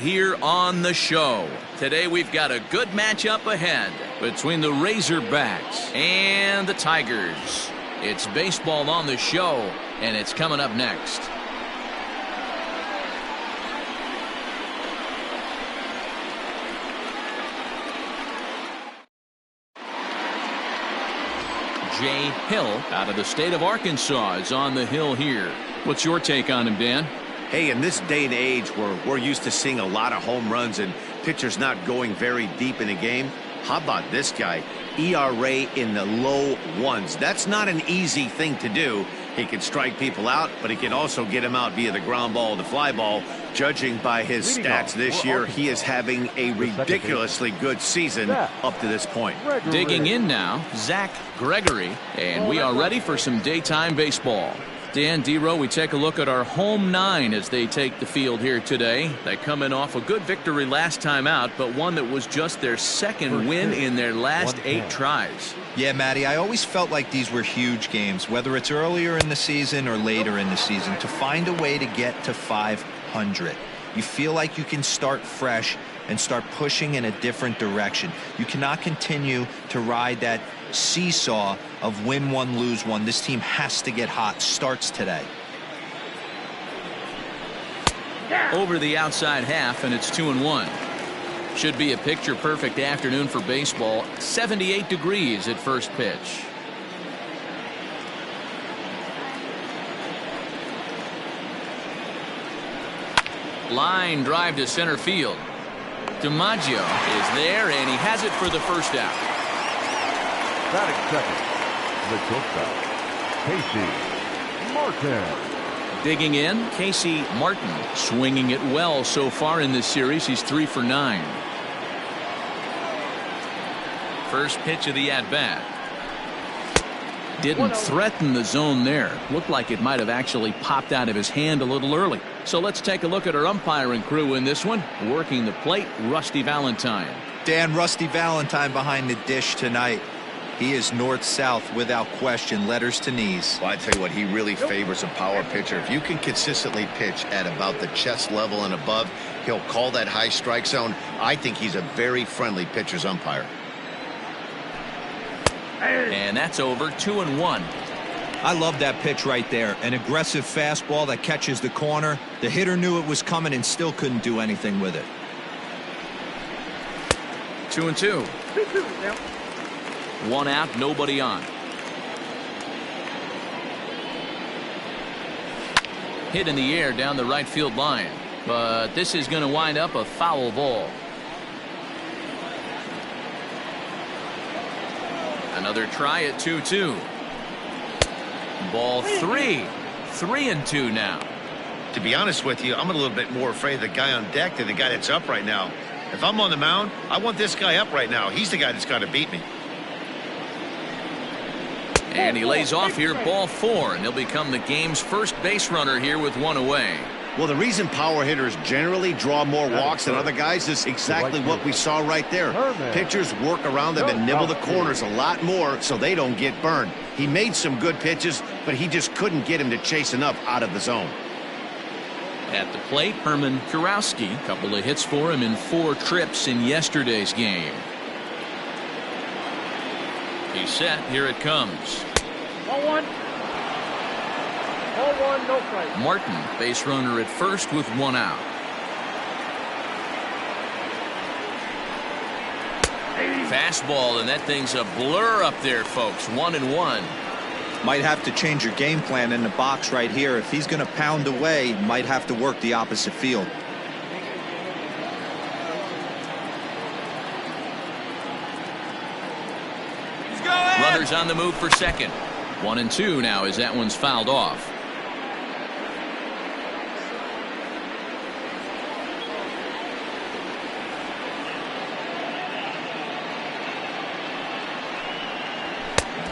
Here on the show. Today we've got a good matchup ahead between the Razorbacks and the Tigers. It's baseball on the show, and it's coming up next. Jay Hill out of the state of Arkansas is on the hill here. What's your take on him, Dan? Hey, in this day and age where we're used to seeing a lot of home runs and pitchers not going very deep in a game, how about this guy? ERA in the low ones. That's not an easy thing to do. He can strike people out, but he can also get them out via the ground ball, the fly ball. Judging by his stats this year, he is having a ridiculously good season up to this point. Digging in now, Zach Gregory, and we are ready for some daytime baseball. Dan, D-Row, we take a look at our home nine as they take the field here today. They come in off a good victory last time out, but one that was just their second win in their last 8 tries. Yeah, Matty, I always felt like these were huge games, whether it's earlier in the season or later in the season, to find a way to get to 500. You feel like you can start fresh and start pushing in a different direction. You cannot continue to ride that seesaw of win one, lose one. This team has to get hot. Starts today. Over the outside half, and it's 2-1. Should be a picture-perfect afternoon for baseball. 78 degrees at first pitch. Line drive to center field. DiMaggio is there, and he has it for the first out. Batting second, the shortstop, Casey Martin. Digging in, Casey Martin, swinging it well so far in this series. He's 3 for 9. First pitch of the at-bat. Didn't threaten the zone there. Looked like it might have actually popped out of his hand a little early. So let's take a look at our umpiring crew in this one. Working the plate, Rusty Valentine. Dan, Rusty Valentine behind the dish tonight. He is north-south without question, letters to knees. Well, I tell you what, he really favors a power pitcher. If you can consistently pitch at about the chest level and above, he'll call that high strike zone. I think he's a very friendly pitcher's umpire. And that's over. 2-1. I love that pitch right there. An aggressive fastball that catches the corner. The hitter knew it was coming and still couldn't do anything with it. 2-2. 1 out, nobody on. Hit in the air down the right field line, but this is going to wind up a foul ball. Another try at 2-2. Ball 3. 3-2 now. To be honest with you, I'm a little bit more afraid of the guy on deck than the guy that's up right now. If I'm on the mound, I want this guy up right now. He's the guy that's got to beat me. And he lays off here, ball 4, and he'll become the game's first base runner here with 1 away. Well, the reason power hitters generally draw more walks than other guys is exactly what we saw right there. Pitchers work around them and nibble the corners a lot more so they don't get burned. He made some good pitches, but he just couldn't get him to chase enough out of the zone. At the plate, Herman Kurowski. A couple of hits for him in 4 trips in yesterday's game. He's set. Here it comes. 0-1. 0-1, no strike. Martin, base runner at first with 1 out. Fastball, and that thing's a blur up there, folks. 1-1. Might have to change your game plan in the box right here. If he's going to pound away, might have to work the opposite field. Runners on the move for second. 1-2 now as that one's fouled off.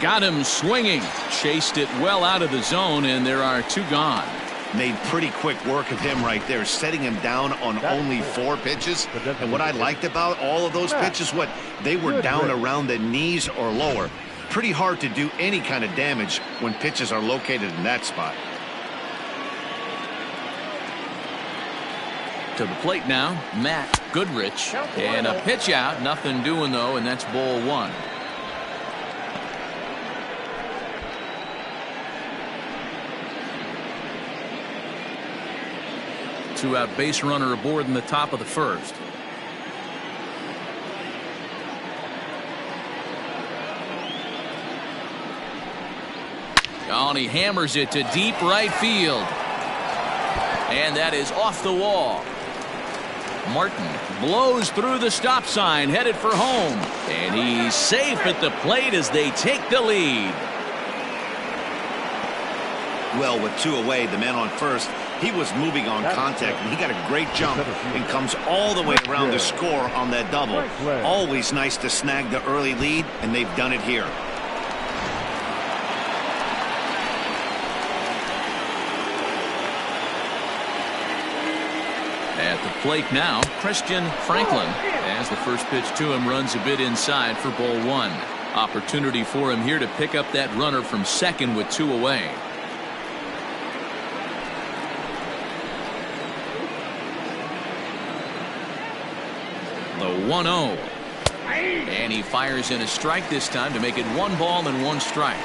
Got him swinging. Chased it well out of the zone, and there are 2 gone. Made pretty quick work of him right there, setting him down on only 4 pitches. And what I liked about all of those pitches, they were down around the knees or lower. Pretty hard to do any kind of damage when pitches are located in that spot. To the plate now, Matt Goodrich. And a pitch out. Nothing doing, though, and that's ball one. Two-out base runner aboard in the top of the first. Oh, and he hammers it to deep right field. And that is off the wall. Martin blows through the stop sign, headed for home. And he's safe at the plate as they take the lead. Well, with two away, the man on first, he was moving on contact, and he got a great jump and comes all the way around to score on that double. Always nice to snag the early lead, and they've done it here. At the plate now, Christian Franklin, as the first pitch to him runs a bit inside for ball one. Opportunity for him here to pick up that runner from second with two away. The 1-0. And he fires in a strike this time to make it 1 ball and 1 strike.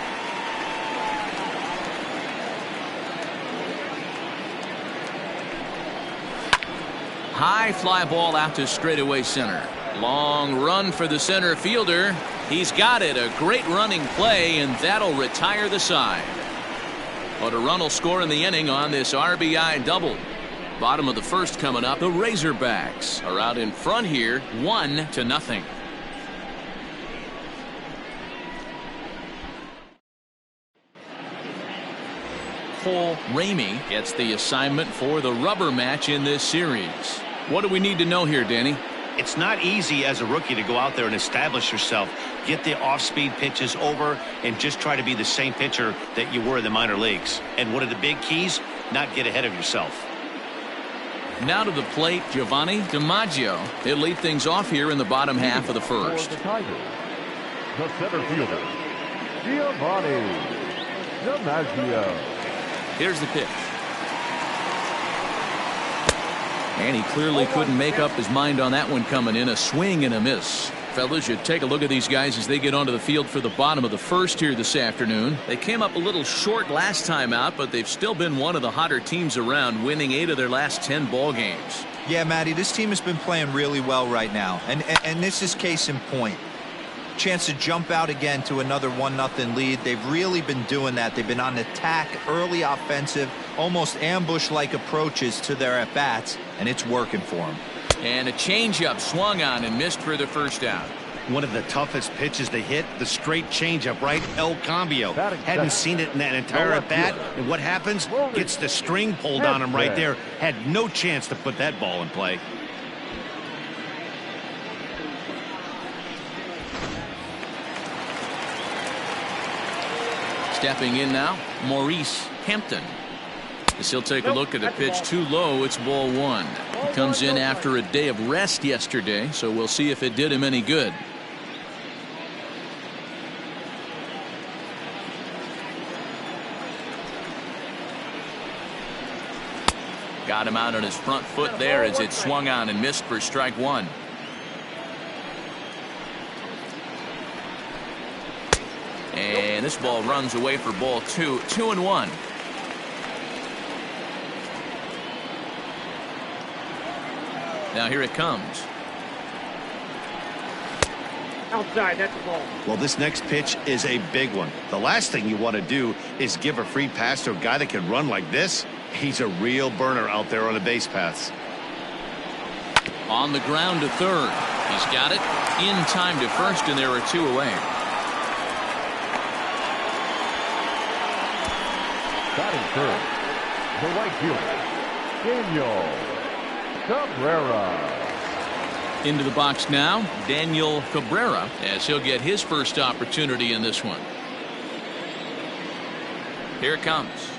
High fly ball out to straightaway center. Long run for the center fielder. He's got it. A great running play, and that'll retire the side. But a run will score in the inning on this RBI double. Bottom of the first coming up. The Razorbacks are out in front here, 1-0. Cole Ramey gets the assignment for the rubber match in this series. What do we need to know here, Danny? It's not easy as a rookie to go out there and establish yourself, get the off-speed pitches over, and just try to be the same pitcher that you were in the minor leagues. And one of the big keys, not get ahead of yourself. Now to the plate, Giovanni DiMaggio. He'll lead things off here in the bottom half of the first. The Tigers, the center fielder, Giovanni DiMaggio. Here's the pitch. And he clearly couldn't make up his mind on that one coming in. A swing and a miss. Fellas, you take a look at these guys as they get onto the field for the bottom of the first here this afternoon. They came up a little short last time out, but they've still been one of the hotter teams around, winning 8 of their last 10 ball games. Yeah, Matty, this team has been playing really well right now. And this is case in point. Chance to jump out again to another 1-0 lead. They've really been doing that. They've been on attack, early offensive, almost ambush-like approaches to their at-bats, and it's working for them. And a changeup swung on and missed for the first out. One of the toughest pitches to hit, the straight changeup, right? El Cambio. Hadn't seen it in that entire at-bat, and what happens? Gets the string pulled on him right there. Had no chance to put that ball in play. Stepping in now, Maurice Hampton. As he'll take a look at a pitch too low, it's ball one. He comes in after a day of rest yesterday, so we'll see if it did him any good. Got him out on his front foot there as it swung on and missed for strike one. And this ball runs away for ball two. 2-1. Now here it comes. Outside, that's the ball. Well, this next pitch is a big one. The last thing you want to do is give a free pass to a guy that can run like this. He's a real burner out there on the base paths. On the ground to third. He's got it in time to first, and there are 2 away. Batting third, the right fielder, Daniel Cabrera. Into the box now, Daniel Cabrera, as he'll get his first opportunity in this one. Here it comes.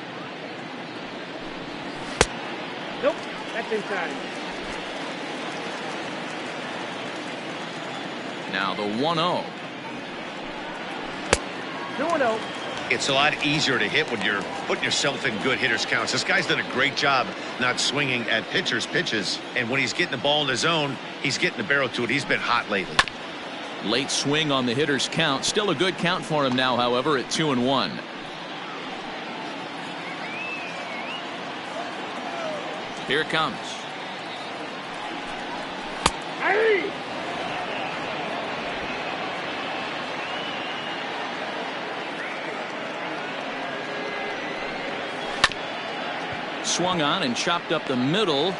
Nope, that's inside. Now the 1-0. 2-0. It's a lot easier to hit when you're putting yourself in good hitters counts. This guy's done a great job not swinging at pitchers' pitches. And when he's getting the ball in the zone, he's getting the barrel to it. He's been hot lately. Late swing on the hitter's count. Still a good count for him now, however, at 2-1. Here it comes. Hey! Swung on and chopped up the middle.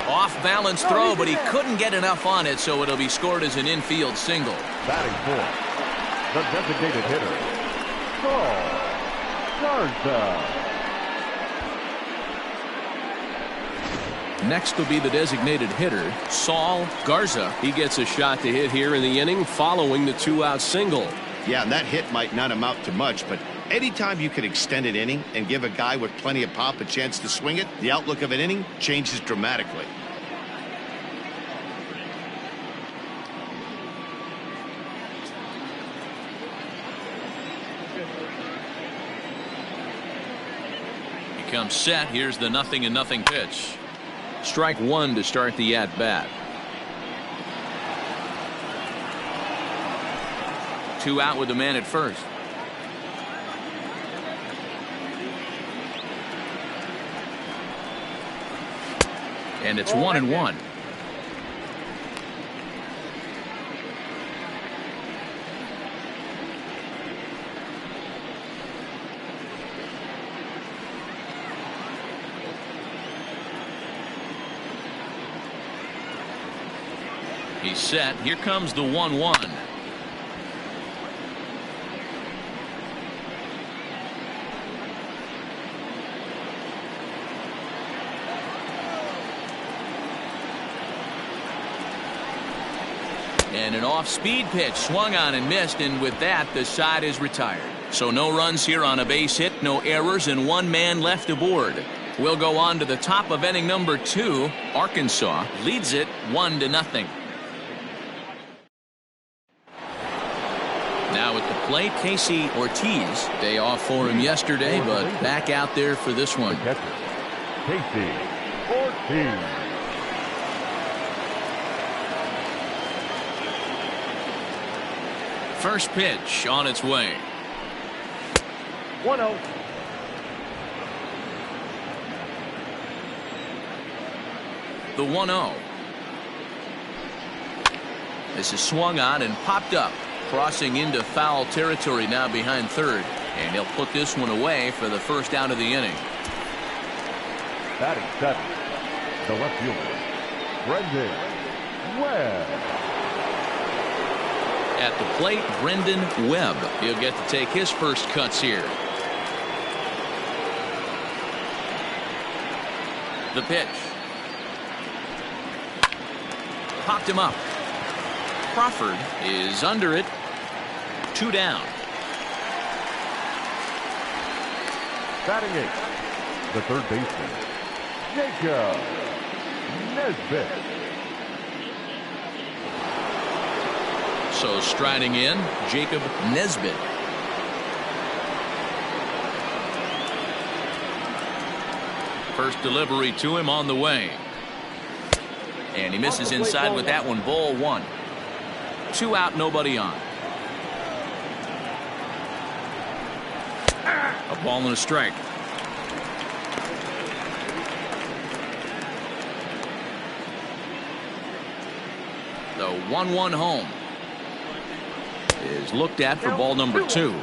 Off balance throw, but he couldn't get enough on it, so it'll be scored as an infield single. Batting fourth, the designated hitter, Saul Garza. Next will be the designated hitter, Saul Garza. He gets a shot to hit here in the inning following the 2-out single. Yeah, and that hit might not amount to much, but anytime you can extend an inning and give a guy with plenty of pop a chance to swing it, the outlook of an inning changes dramatically. He comes set. Here's the 0-0 pitch. Strike one to start the at-bat. 2 out with the man at first. And it's 1-1. He's set. Here comes the 1-1. And an off-speed pitch swung on and missed, and with that the side is retired. So no runs here on a base hit, no errors, and 1 man left aboard. We'll go on to the top of inning number 2. Arkansas leads it 1-0. Now at the plate, Casey Ortiz. Day off for him yesterday, but back out there for this one. The catcher, Casey Ortiz. First pitch on its way. 1-0. The 1-0. This is swung on and popped up. Crossing into foul territory now behind third. And he'll put this one away for the first out of the inning. Batting 7, the left fielder, Brendan Webb. At the plate, Brendan Webb. He'll get to take his first cuts here. The pitch. Popped him up. Crawford is under it. 2 down. Batting 8, the third baseman, Jacob Nesbitt. So striding in, Jacob Nesbitt. First delivery to him on the way. And he misses inside with that one. Ball 1. 2 out, nobody on. A ball and a strike. The 1-1 home is looked at for ball number 2.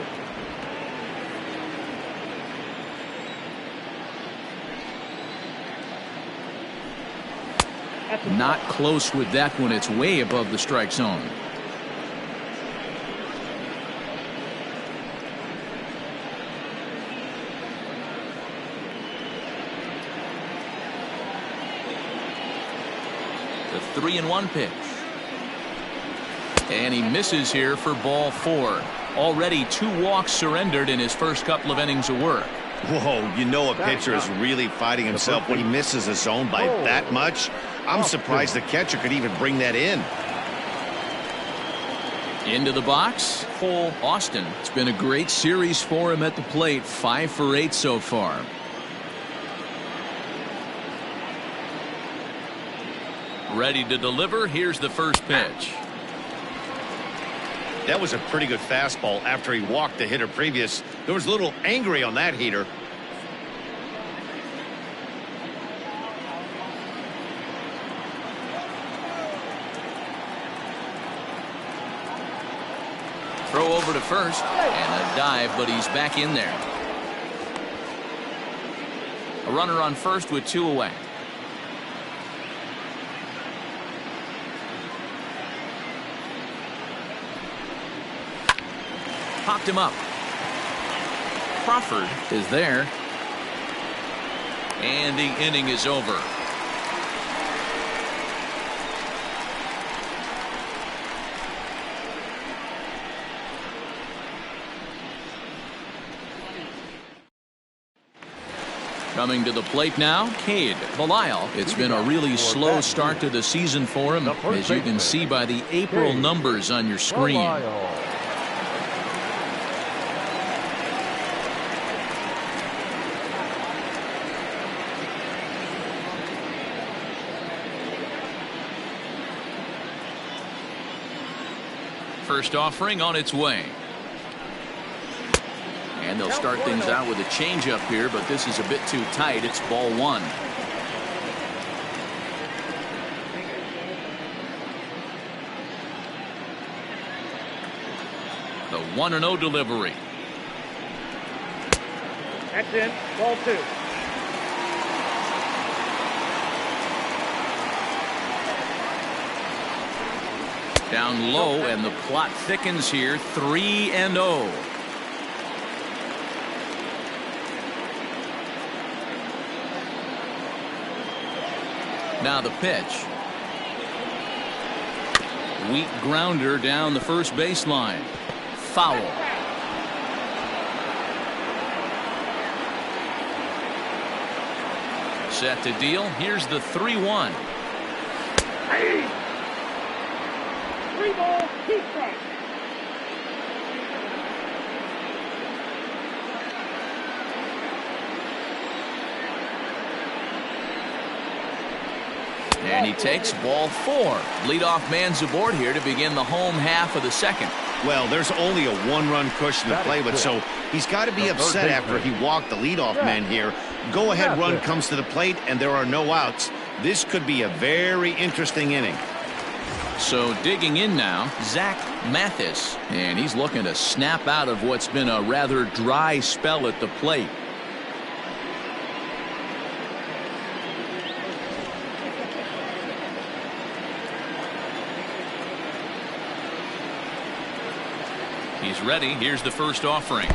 Not close with that one. It's way above the strike zone. The 3-1 pitch. And he misses here for ball 4. Already 2 walks surrendered in his first couple of innings of work. Whoa, you know a pitcher is really fighting himself when he misses a zone by that much. I'm surprised the catcher could even bring that in. Into the box, Cole Austin. It's been a great series for him at the plate. 5 for 8 so far. Ready to deliver. Here's the first pitch. That was a pretty good fastball after he walked the hitter previous. There was a little angry on that heater. Throw over to first and a dive, but he's back in there. A runner on first with 2 away. Popped him up. Crawford is there. And the inning is over. Coming to the plate now, Cade Belisle. It's been a really slow start to the season for him, as you can see by the April numbers on your screen. First offering on its way. And they'll start things out with a changeup here, but this is a bit too tight. It's ball 1. The 1-0 delivery. That's in. Ball 2. Down low, and the plot thickens here. 3-0. Now the pitch. Weak grounder down the first baseline. Foul. Set to deal. Here's the 3-1. 3 balls, 2 strikes. And he takes ball 4. Leadoff man's aboard here to begin the home half of the second. Well, there's only a 1-run cushion to play with, so he's got to be upset after he walked the leadoff man here. Go-ahead run comes to the plate, and there are no outs. This could be a very interesting inning. So digging in now, Zach Mathis, and he's looking to snap out of what's been a rather dry spell at the plate. He's ready. Here's the first offering.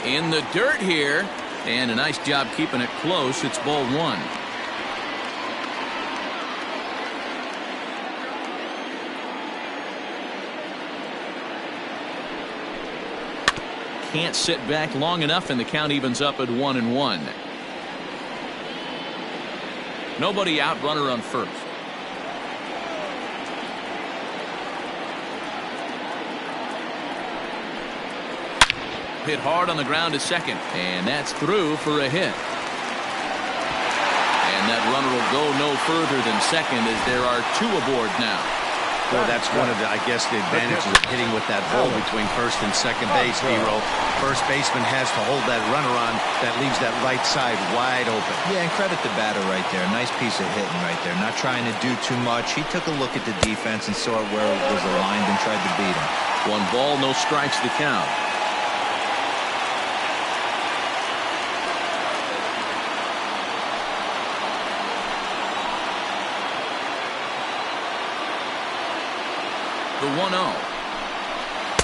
In the dirt here, and a nice job keeping it close. It's ball 1. Can't sit back long enough, and the count evens up at 1-1. Nobody out, runner on first. Hit hard on the ground to second, and that's through for a hit. And that runner will go no further than second, as there are 2 aboard now. Well, that's one of the, I guess, the advantages of hitting with that ball between first and second base, Hero. First baseman has to hold that runner on. That leaves that right side wide open. Yeah, and credit the batter right there. Nice piece of hitting right there. Not trying to do too much. He took a look at the defense and saw where it was aligned and tried to beat him. 1 ball, no strikes the count. The 1-0.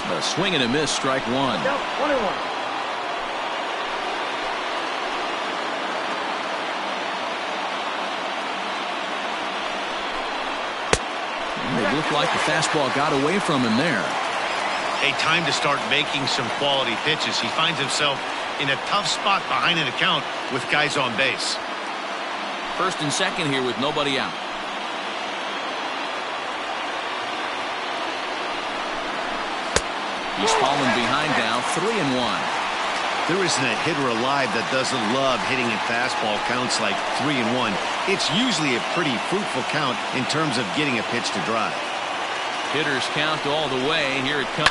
A swing and a miss, strike 1. Yep, 1-1. It looked like the fastball got away from him there. A time to start making some quality pitches. He finds himself in a tough spot behind an account with guys on base. First and second here with nobody out. He's fallen behind now, 3-1. There isn't a hitter alive that doesn't love hitting at fastball counts like 3-1. It's usually a pretty fruitful count in terms of getting a pitch to drive. Hitters count all the way. Here it comes.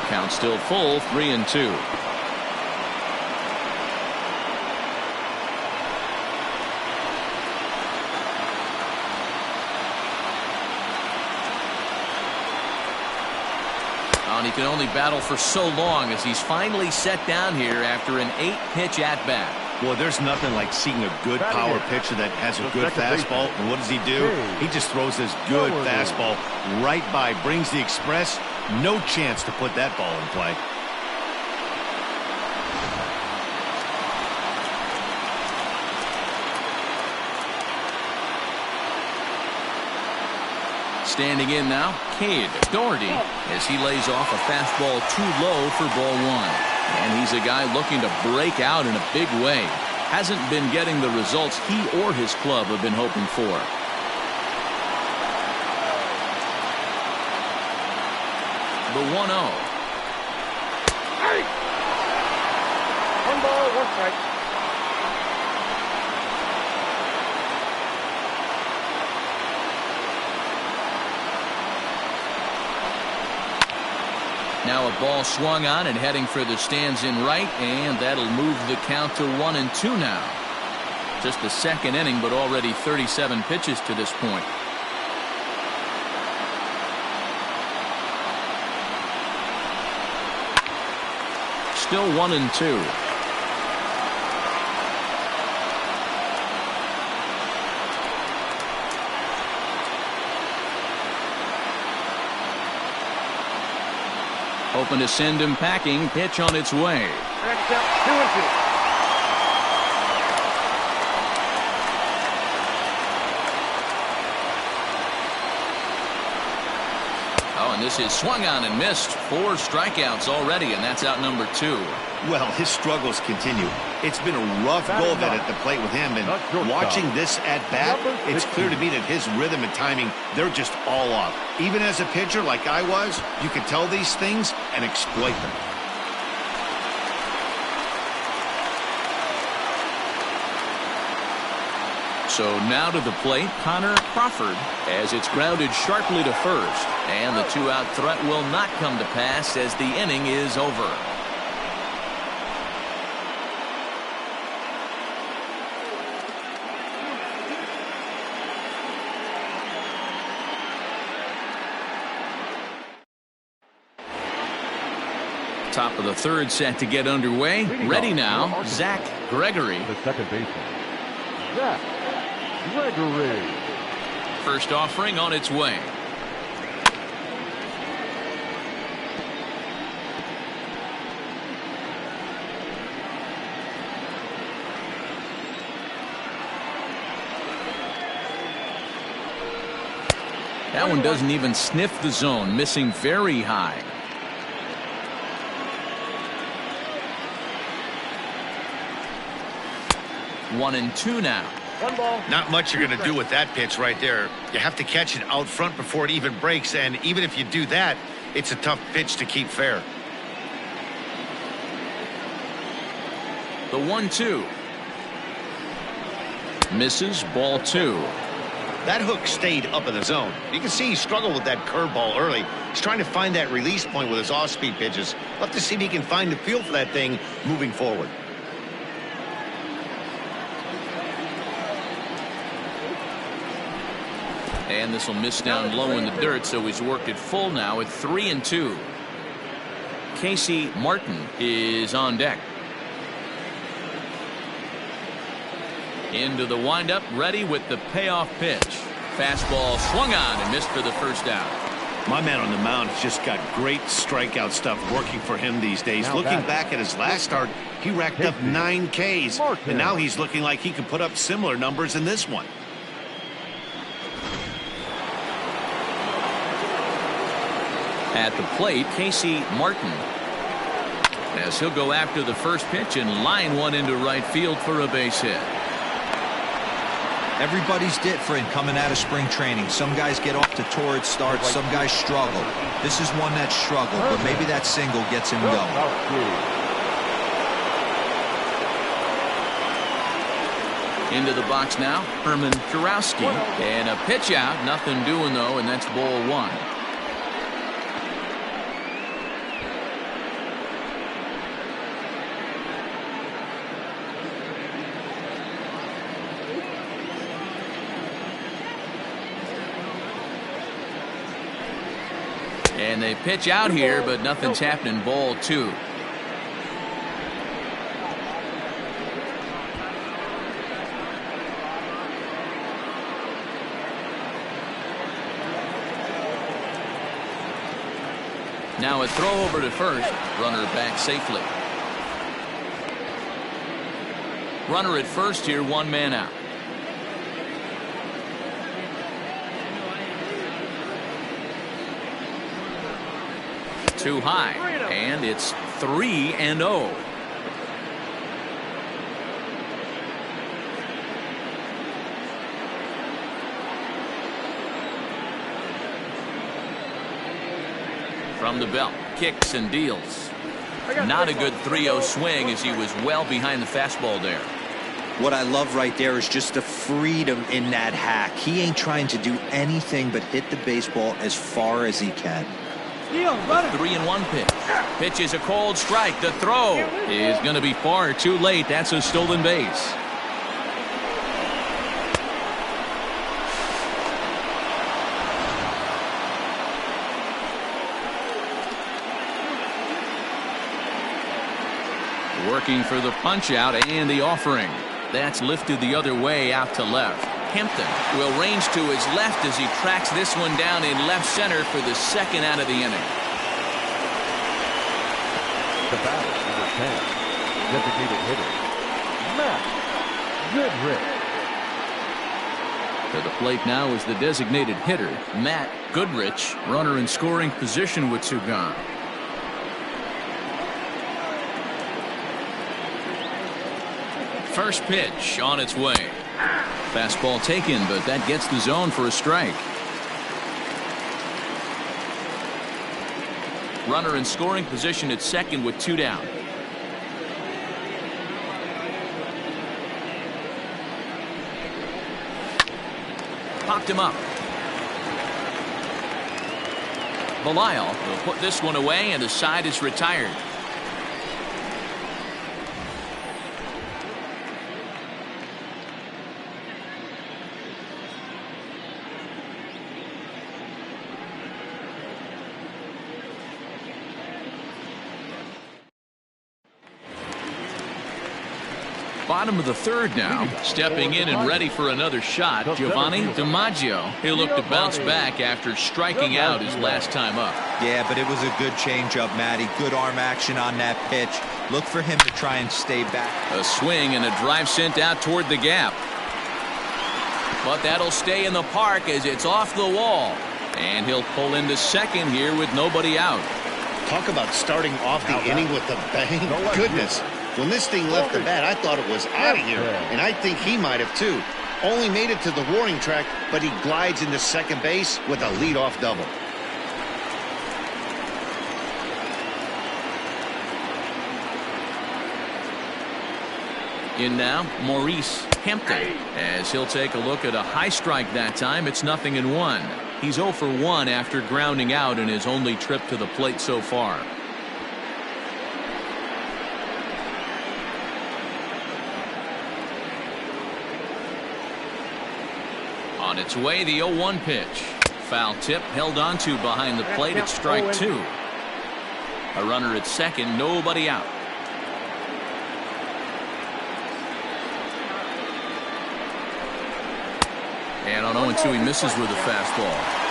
Count still full, 3-2. And he can only battle for so long as he's finally set down here after an 8-pitch at-bat. Well, there's nothing like seeing a good power pitcher that has a good fastball. And what does he do? He just throws this good fastball right by, brings the express. No chance to put that ball in play. Standing in now, Cade Doherty, as he lays off a fastball too low for ball one. And he's a guy looking to break out in a big way. Hasn't been getting the results he or his club have been hoping for. The 1-0. Hey! 1 ball, 1 strike. Now a ball swung on and heading for the stands in right, and that'll move the count to 1-2 now. Just the second inning, but already 37 pitches to this point. Still 1-2. Hoping to send him packing. Pitch on its way. Next up, 2-2. And this is swung on and missed. 4 strikeouts already, and that's out number 2. Well, his struggles continue. It's been a rough go of it at the plate with him, and watching this at bat, it's clear to me that his rhythm and timing, they're just all off. Even as a pitcher like I was, you can tell these things and exploit them. So now to the plate, Connor Crawford, as it's grounded sharply to first. And the 2-out threat will not come to pass as the inning is over. Top of the third set to get underway. Ready now, Zach Gregory. The second baseman, Zach Gregory. First offering on its way. That one doesn't even sniff the zone, missing very high. One and two now. 1 ball. Not much you're going to do with that pitch right there. You have to catch it out front before it even breaks, and even if you do that, it's a tough pitch to keep fair. The 1-2. Misses, ball 2. That hook stayed up in the zone. You can see he struggled with that curveball early. He's trying to find that release point with his off-speed pitches. Love to see if he can find the feel for that thing moving forward. And this will miss down low in the dirt, so he's worked it full now at 3-2. Casey Martin is on deck. Into the windup, ready with the payoff pitch. Fastball swung on and missed for the first out. My man on the mound has just got great strikeout stuff working for him these days. Looking back at his last start, he racked up 9 Ks, and now he's looking like he can put up similar numbers in this one. At the plate, Casey Martin, as he'll go after the first pitch and line one into right field for a base hit. Everybody's different coming out of spring training. Some guys get off to torrid starts. Some guys struggle. This is one that struggled, but maybe that single gets him going. Into the box now, Herman Kurowski. And a pitch out. Nothing doing, though, and that's ball 1. And they pitch out here, but nothing's happening. Ball 2. Now a throw over to first. Runner back safely. Runner at first here, 1 man out. Too high, and it's 3-0. From the belt, kicks and deals. Not a good 3-0 swing, as he was well behind the fastball there. What I love right there is just the freedom in that hack. He ain't trying to do anything but hit the baseball as far as he can. 3-1 pitch. Pitch is a cold strike. The throw is going to be far too late. That's a stolen base. Working for the punch out and the offering. That's lifted the other way out to left. Hampton will range to his left as he tracks this one down in left center for the second out of the inning. The batter, number 10, designated hitter, Matt Goodrich. To the plate now is the designated hitter, Matt Goodrich. Runner in scoring position with 2 gone. First pitch on its way. Fastball taken, but that gets the zone for a strike. Runner in scoring position at second with 2 down. Popped him up. Belisle will put this one away, and the side is retired. Bottom of the third now. Stepping in and ready for another shot, Giovanni DiMaggio. He'll look to bounce back after striking out his last time up. Yeah, but it was a good changeup, Matty. Good arm action on that pitch. Look for him to try and stay back. A swing and a drive sent out toward the gap. But that'll stay in the park as it's off the wall. And he'll pull into second here with nobody out. Talk about starting off the inning with a bang. Goodness. When this thing left the bat, I thought it was out of here, and I think he might have too. Only made it to the warning track, but he glides into second base with a leadoff double. In now, Maurice Hampton, as he'll take a look at a high strike that time. It's 0-1. He's 0 for 1 after grounding out in his only trip to the plate so far. On its way, the 0-1 pitch. Foul tip held onto behind the plate at strike 2. A runner at second, nobody out. And on 0-2, he misses with a fastball.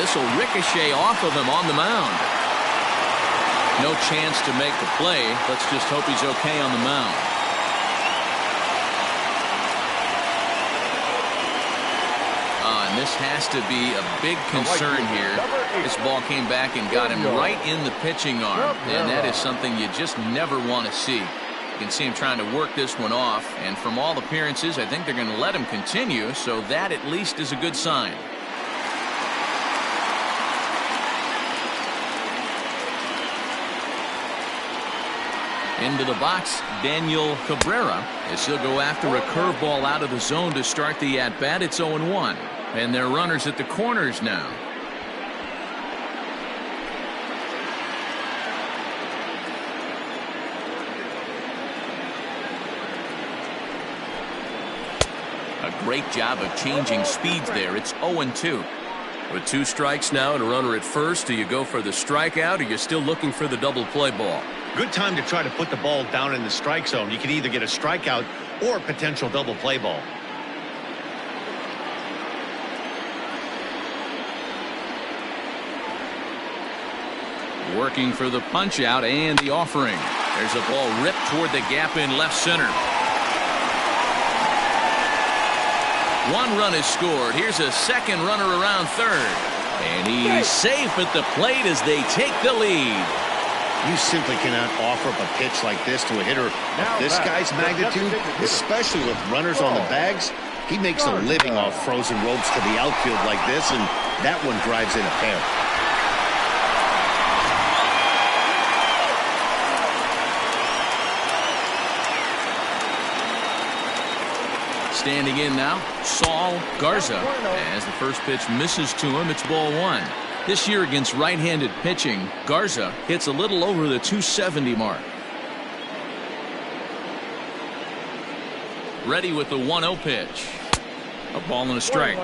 this will ricochet off of him on the mound. No chance to make the play. Let's just hope he's okay on the mound. And this has to be a big concern here. This ball came back and got him right in the pitching arm, and that is something you just never want to see. You can see him trying to work this one off, and from all appearances, I think they're going to let him continue, so that at least is a good sign. Into the box, Daniel Cabrera, as he'll go after a curveball out of the zone to start the at-bat. It's 0-1. And they're runners at the corners now. A great job of changing speeds there. It's 0-2. With 2 strikes now and a runner at first, do you go for the strikeout or you're still looking for the double play ball? Good time to try to put the ball down in the strike zone. You can either get a strikeout or a potential double play ball. Working for the punch out and the offering. There's a ball ripped toward the gap in left center. 1 run is scored. Here's a second runner around third. And he's safe at the plate as they take the lead. You simply cannot offer up a pitch like this to a hitter of this guy's magnitude, especially with runners on the bags. He makes a living off frozen ropes to the outfield like this, and that one drives in a pair. Standing in now, Saul Garza. As the first pitch misses to him, it's ball 1. This year against right-handed pitching, Garza hits a little over the 270 mark. Ready with the 1-0 pitch. A ball and a strike.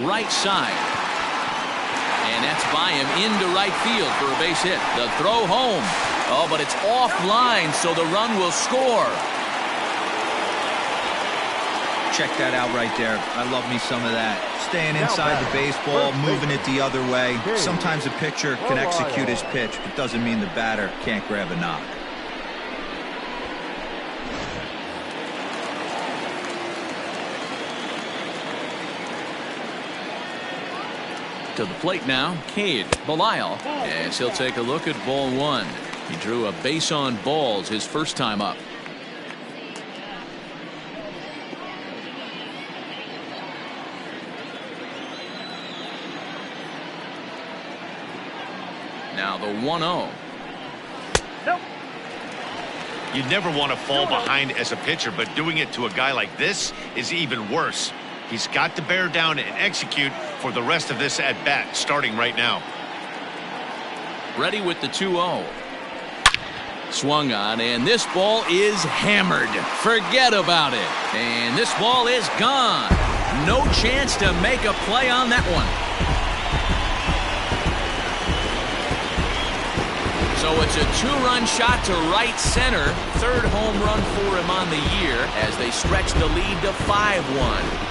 Right side. And that's by him into right field for a base hit. The throw home. Oh, but it's offline, so the run will score. Check that out right there. I love me some of that. Staying inside the baseball, moving it the other way. Sometimes a pitcher can execute his pitch, but doesn't mean the batter can't grab a knock. To the plate now, Cade Belisle, as he'll take a look at ball 1. He drew a base on balls his first time up. Now the 1-0. Nope. You never want to fall behind as a pitcher, but doing it to a guy like this is even worse. He's got to bear down and execute for the rest of this at bat, starting right now. Ready with the 2-0. Swung on, and this ball is hammered. Forget about it. And this ball is gone. No chance to make a play on that one. So it's a 2-run shot to right center. 3rd home run for him on the year as they stretch the lead to 5-1.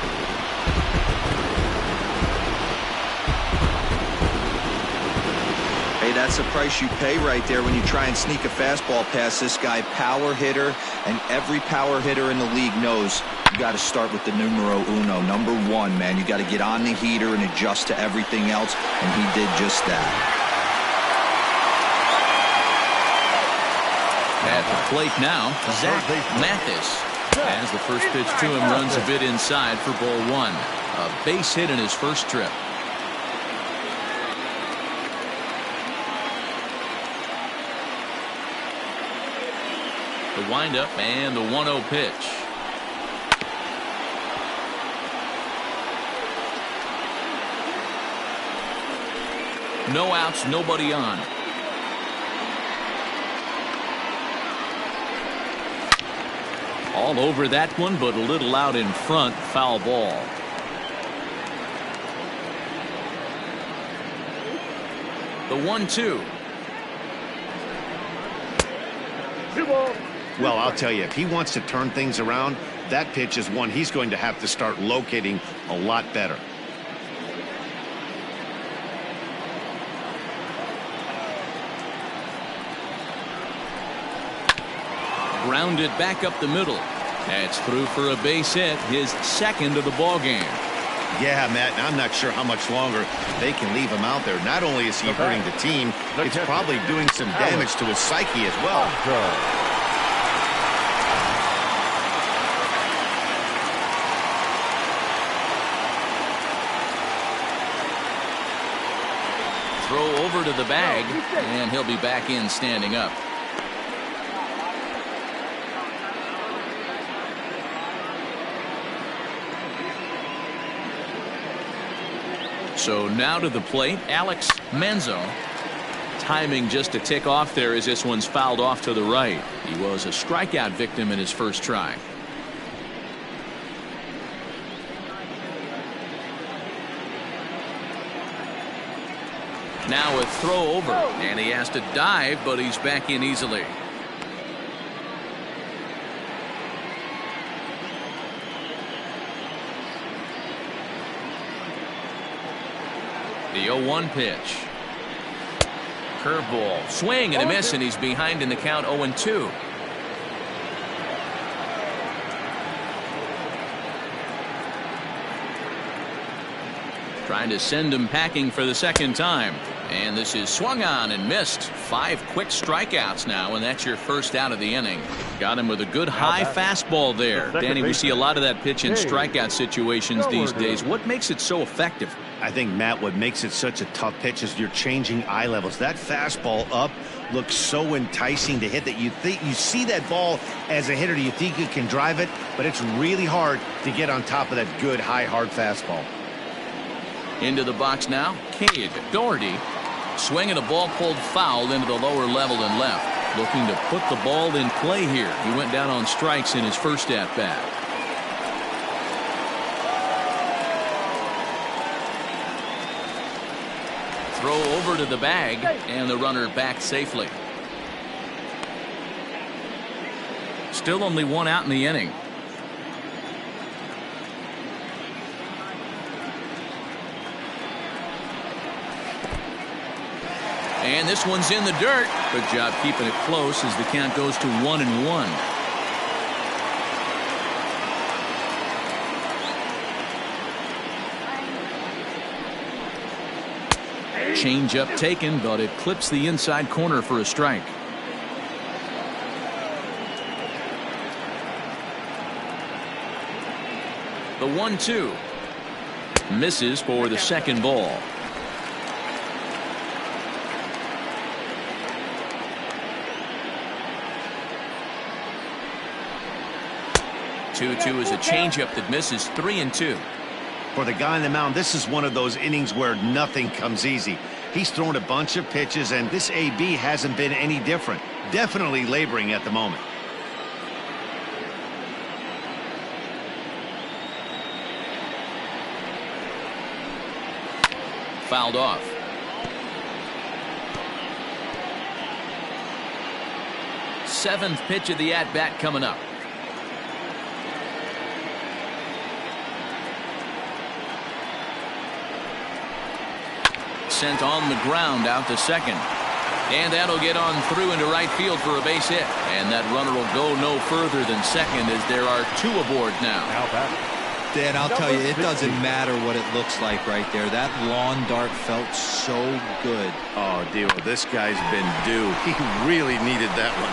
Hey, that's the price you pay right there when you try and sneak a fastball past this guy. Power hitter, and every power hitter in the league knows you got to start with the numero uno, number 1, man. You got to get on the heater and adjust to everything else, and he did just that. At the plate now, Zach Mathis. As the first pitch to him runs a bit inside for ball 1. A base hit in his first trip. The windup and the 1-0 pitch. No outs, nobody on. All over that one, but a little out in front. Foul ball. The 1-2. 2 balls. Well, I'll tell you, if he wants to turn things around, that pitch is one he's going to have to start locating a lot better. Grounded back up the middle. That's through for a base hit, his second of the ball game. Yeah, Matt, and I'm not sure how much longer they can leave him out there. Not only is he hurting the team, it's probably doing some damage to his psyche as well. Throw over to the bag, and he'll be back in standing up. So now to the plate, Alex Manzo. Timing just a tick off there as this one's fouled off to the right. He was a strikeout victim in his first try. Now a throw over, and he has to dive, but he's back in easily. The 0-1 pitch. Curveball. Swing and a miss, and he's behind in the count 0-2. Trying to send him packing for the second time. And this is swung on and missed. 5 quick strikeouts now, and that's your first out of the inning. Got him with a good high fastball there. Danny, we see a lot of that pitch in strikeout situations these days. What makes it so effective? I think, Matt, what makes it such a tough pitch is you're changing eye levels. That fastball up looks so enticing to hit that you think you see that ball as a hitter. You think you can drive it, but it's really hard to get on top of that good, high, hard fastball. Into the box now, Cade Doherty. Swinging a ball pulled foul into the lower level and left. Looking to put the ball in play here. He went down on strikes in his first at-bat. Throw over to the bag, and the runner back safely. Still only 1 out in the inning. And this one's in the dirt. Good job keeping it close as the count goes to 1-1. Change up taken, but it clips the inside corner for a strike. The 1-2 misses for the second ball. Two is a changeup that misses. 3-2. For the guy on the mound, this is one of those innings where nothing comes easy. He's thrown a bunch of pitches, and this AB hasn't been any different. Definitely laboring at the moment. Fouled off. Seventh pitch of the at-bat coming up. Sent on the ground out to second. And that'll get on through into right field for a base hit. And that runner will go no further than second as there are 2 aboard now. Dan, I'll tell you, it doesn't matter what it looks like right there. That lawn dart felt so good. Oh, Dio, this guy's been due. He really needed that one.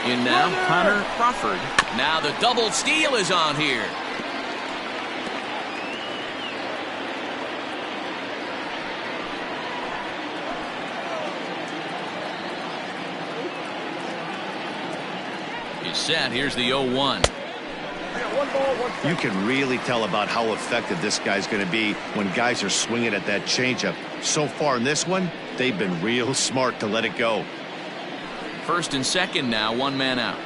In now, Connor Crawford. Now the double steal is on here. He's set. Here's the 0-1. You can really tell about how effective this guy's going to be when guys are swinging at that changeup. So far in this one, they've been real smart to let it go. First and second now, 1 man out.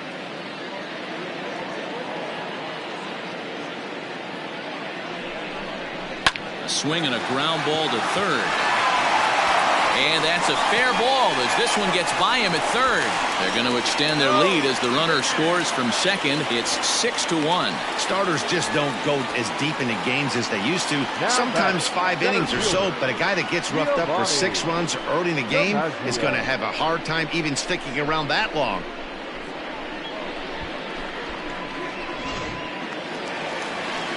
A swing and a ground ball to third. And that's a fair ball as this one gets by him at third. They're going to extend their lead as the runner scores from second. It's 6-1. Starters just don't go as deep into games as they used to. Sometimes 5 innings or so, but a guy that gets roughed up for 6 runs early in the game is going to have a hard time even sticking around that long.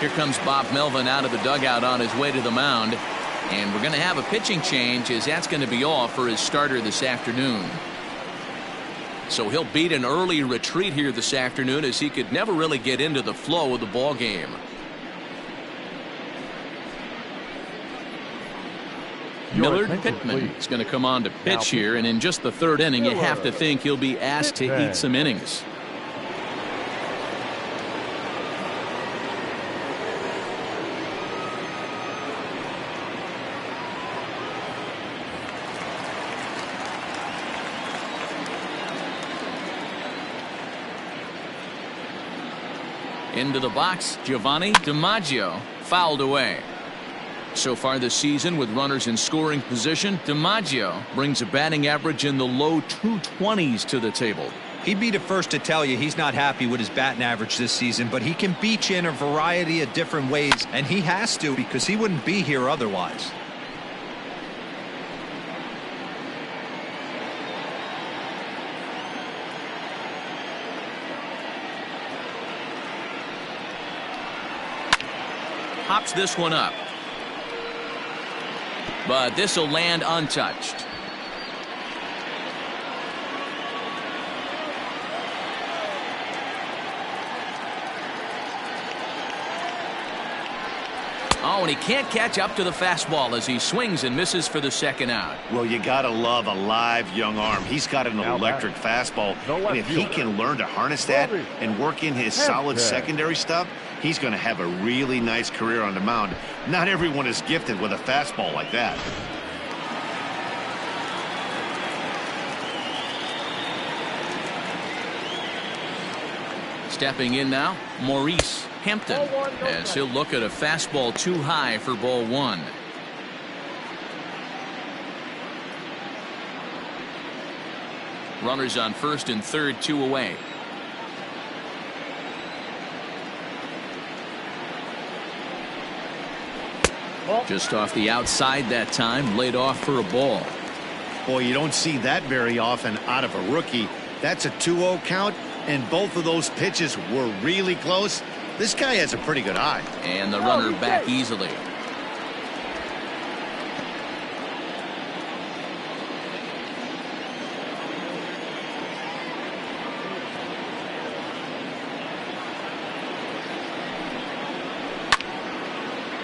Here comes Bob Melvin out of the dugout on his way to the mound. And we're going to have a pitching change as that's going to be off for his starter this afternoon. So he'll beat an early retreat here this afternoon as he could never really get into the flow of the ball game. Millard Pittman is going to come on to pitch here, and in just the third inning you have to think he'll be asked to eat some innings. Into the box, Giovanni DiMaggio fouled away. So far this season with runners in scoring position, DiMaggio brings a batting average in the low 220s to the table. He'd be the first to tell you he's not happy with his batting average this season, but he can beat you in a variety of different ways, and he has to because he wouldn't be here otherwise. Pops this one up. But this will land untouched. Oh, and he can't catch up to the fastball as he swings and misses for the second out. Well, you got to love a live young arm. He's got an electric fastball, and if he can learn to harness that and work in his solid secondary stuff, he's going to have a really nice career on the mound. Not everyone is gifted with a fastball like that. Stepping in now, Maurice Hampton, as he'll look at a fastball too high for ball one. Runners on first and third, 2 away. Just off the outside that time, laid off for a ball. Boy, you don't see that very often out of a rookie. That's a 2-0 count, and both of those pitches were really close. This guy has a pretty good eye. And the runner back easily.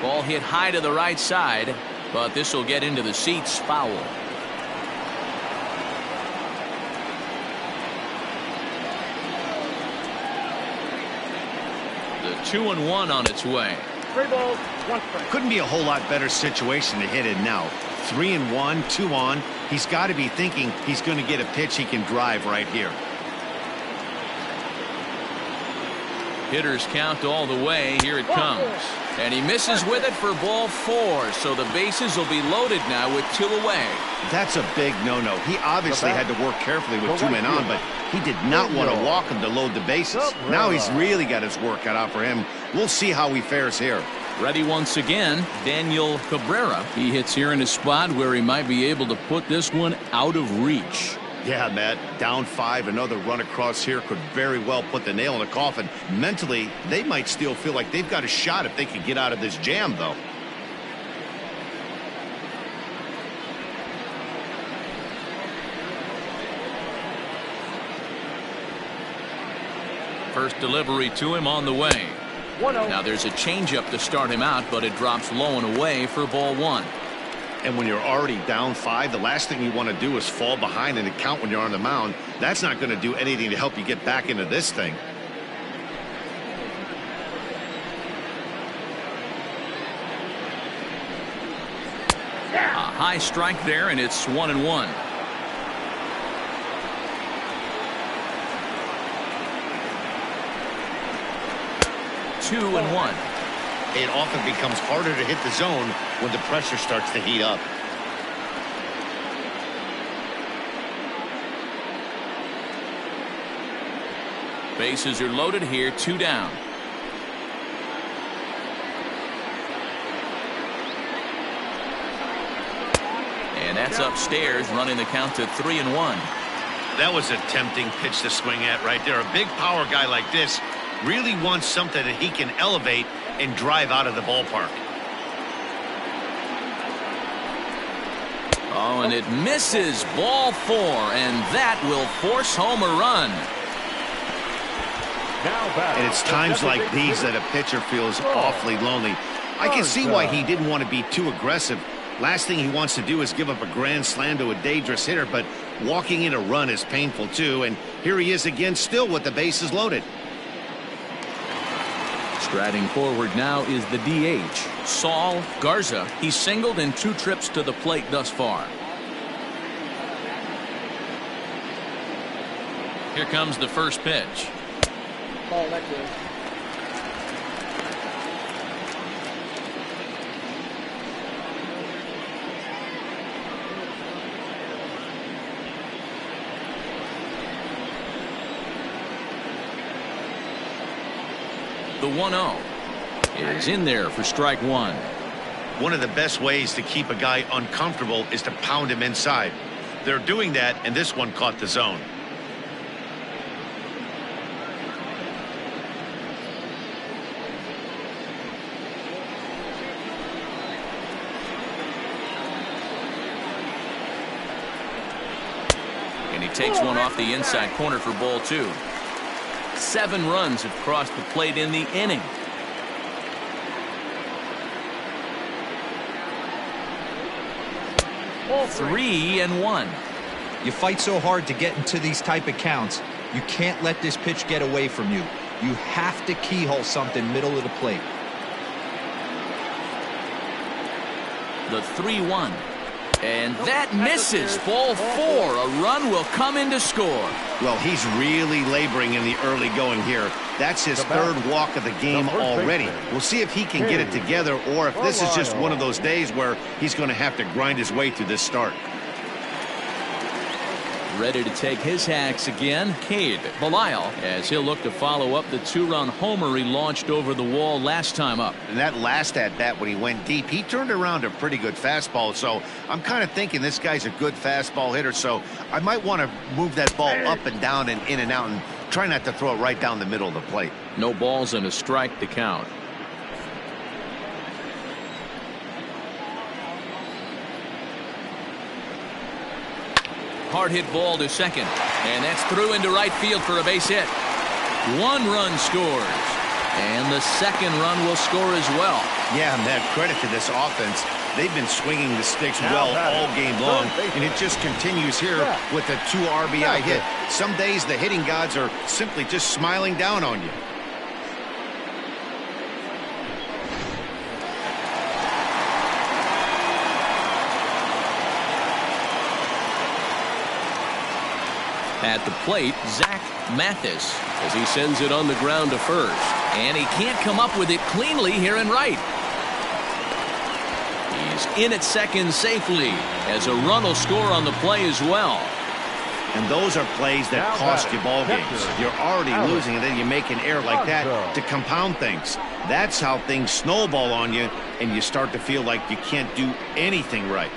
Ball hit high to the right side, but this will get into the seats foul. The 2-1 on its way. 3 balls, 1 strike. Couldn't be a whole lot better situation to hit it now. 3-1, 2 on. He's got to be thinking he's going to get a pitch he can drive right here. Hitters count all the way. Here it comes. And he misses with it for ball 4. So the bases will be loaded now with 2 away. That's a big no-no. He obviously had to work carefully with 2 men on, but he did not want to walk him to load the bases. Now he's really got his work cut out for him. We'll see how he fares here. Ready once again, Daniel Cabrera. He hits here in a spot where he might be able to put this one out of reach. Yeah, Matt, down 5, another run across here could very well put the nail in the coffin. Mentally, they might still feel like they've got a shot if they can get out of this jam, though. First delivery to him on the way. Now there's a changeup to start him out, but it drops low and away for ball 1. And when you're already down 5, the last thing you want to do is fall behind in the count when you're on the mound. That's not going to do anything to help you get back into this thing. A high strike there, and it's 1-1. Two and 1. it often becomes harder to hit the zone when the pressure starts to heat up. Bases are loaded here, 2 down. And that's upstairs, running the count to 3-1. That was a tempting pitch to swing at right there. A big power guy like this really wants something that he can elevate and drive out of the ballpark. Oh, and it misses. Ball 4, and that will force home a run. And it's times like these that a pitcher feels awfully lonely. I can see why he didn't want to be too aggressive. Last thing he wants to do is give up a grand slam to a dangerous hitter, but walking in a run is painful too. And here he is again, still with the bases loaded. Striding forward now is the DH, Saul Garza. He's singled in 2 trips to the plate thus far. Here comes the first pitch. Ball next to him. The 1-0 is in there for strike 1. One of the best ways to keep a guy uncomfortable is to pound him inside. They're doing that, and this one caught the zone. And he takes one off the inside corner for ball 2. 7 runs have crossed the plate in the inning. Ball 3-1. You fight so hard to get into these type of counts. You can't let this pitch get away from you. You have to keyhole something middle of the plate. The 3-1. And that misses. Ball 4. A run will come in to score. Well, he's really laboring in the early going here. That's his 3rd walk of the game already. We'll see if he can get it together or if this is just one of those days where he's going to have to grind his way through this start. Ready to take his hacks again, Cade Belisle, as he'll look to follow up the 2-run homer he launched over the wall last time up. And that last at-bat when he went deep, he turned around a pretty good fastball. So I'm kind of thinking this guy's a good fastball hitter. So I might want to move that ball up and down and in and out and try not to throw it right down the middle of the plate. No balls and a strike to count. Hard hit ball to second, and that's through into right field for a base hit. 1 run scores, and the 2nd run will score as well. Yeah, man, credit to this offense. They've been swinging the sticks well all game long, and it just continues here with a 2 RBI hit. Some days the hitting gods are simply just smiling down on you. At the plate, Zach Mathis, as he sends it on the ground to first. And he can't come up with it cleanly here in right. He's in at second safely, as a run will score on the play as well. And those are plays that cost you ball games. You're already losing, and then you make an error like that to compound things. That's how things snowball on you, and you start to feel like you can't do anything right.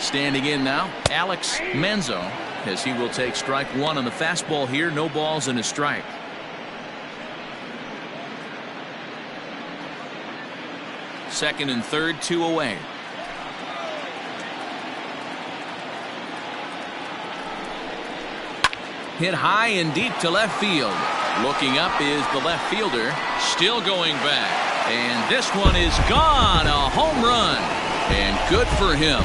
Standing in now, Alex Manzo, as he will take strike 1 on the fastball here. No balls and a strike. Second and third, 2 away. Hit high and deep to left field. Looking up is the left fielder, still going back. And this one is gone. A home run. And good for him.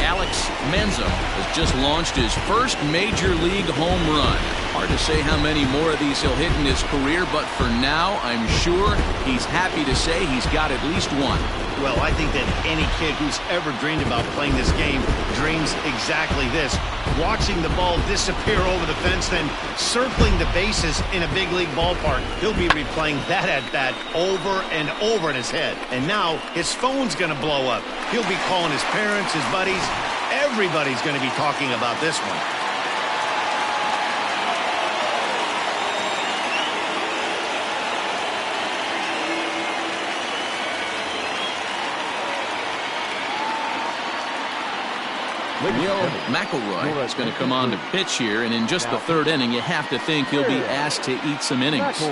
Alex Manzo has just launched his first major league home run. Hard to say how many more of these he'll hit in his career, but for now, I'm sure he's happy to say he's got at least one. Well, I think that any kid who's ever dreamed about playing this game dreams exactly this. Watching the ball disappear over the fence, then circling the bases in a big league ballpark. He'll be replaying that at-bat over and over in his head. And now his phone's going to blow up. He'll be calling his parents, his buddies. Everybody's going to be talking about this one. Will McElroy is going to come on to pitch here, and in just the third inning, you have to think he'll be asked to eat some innings. To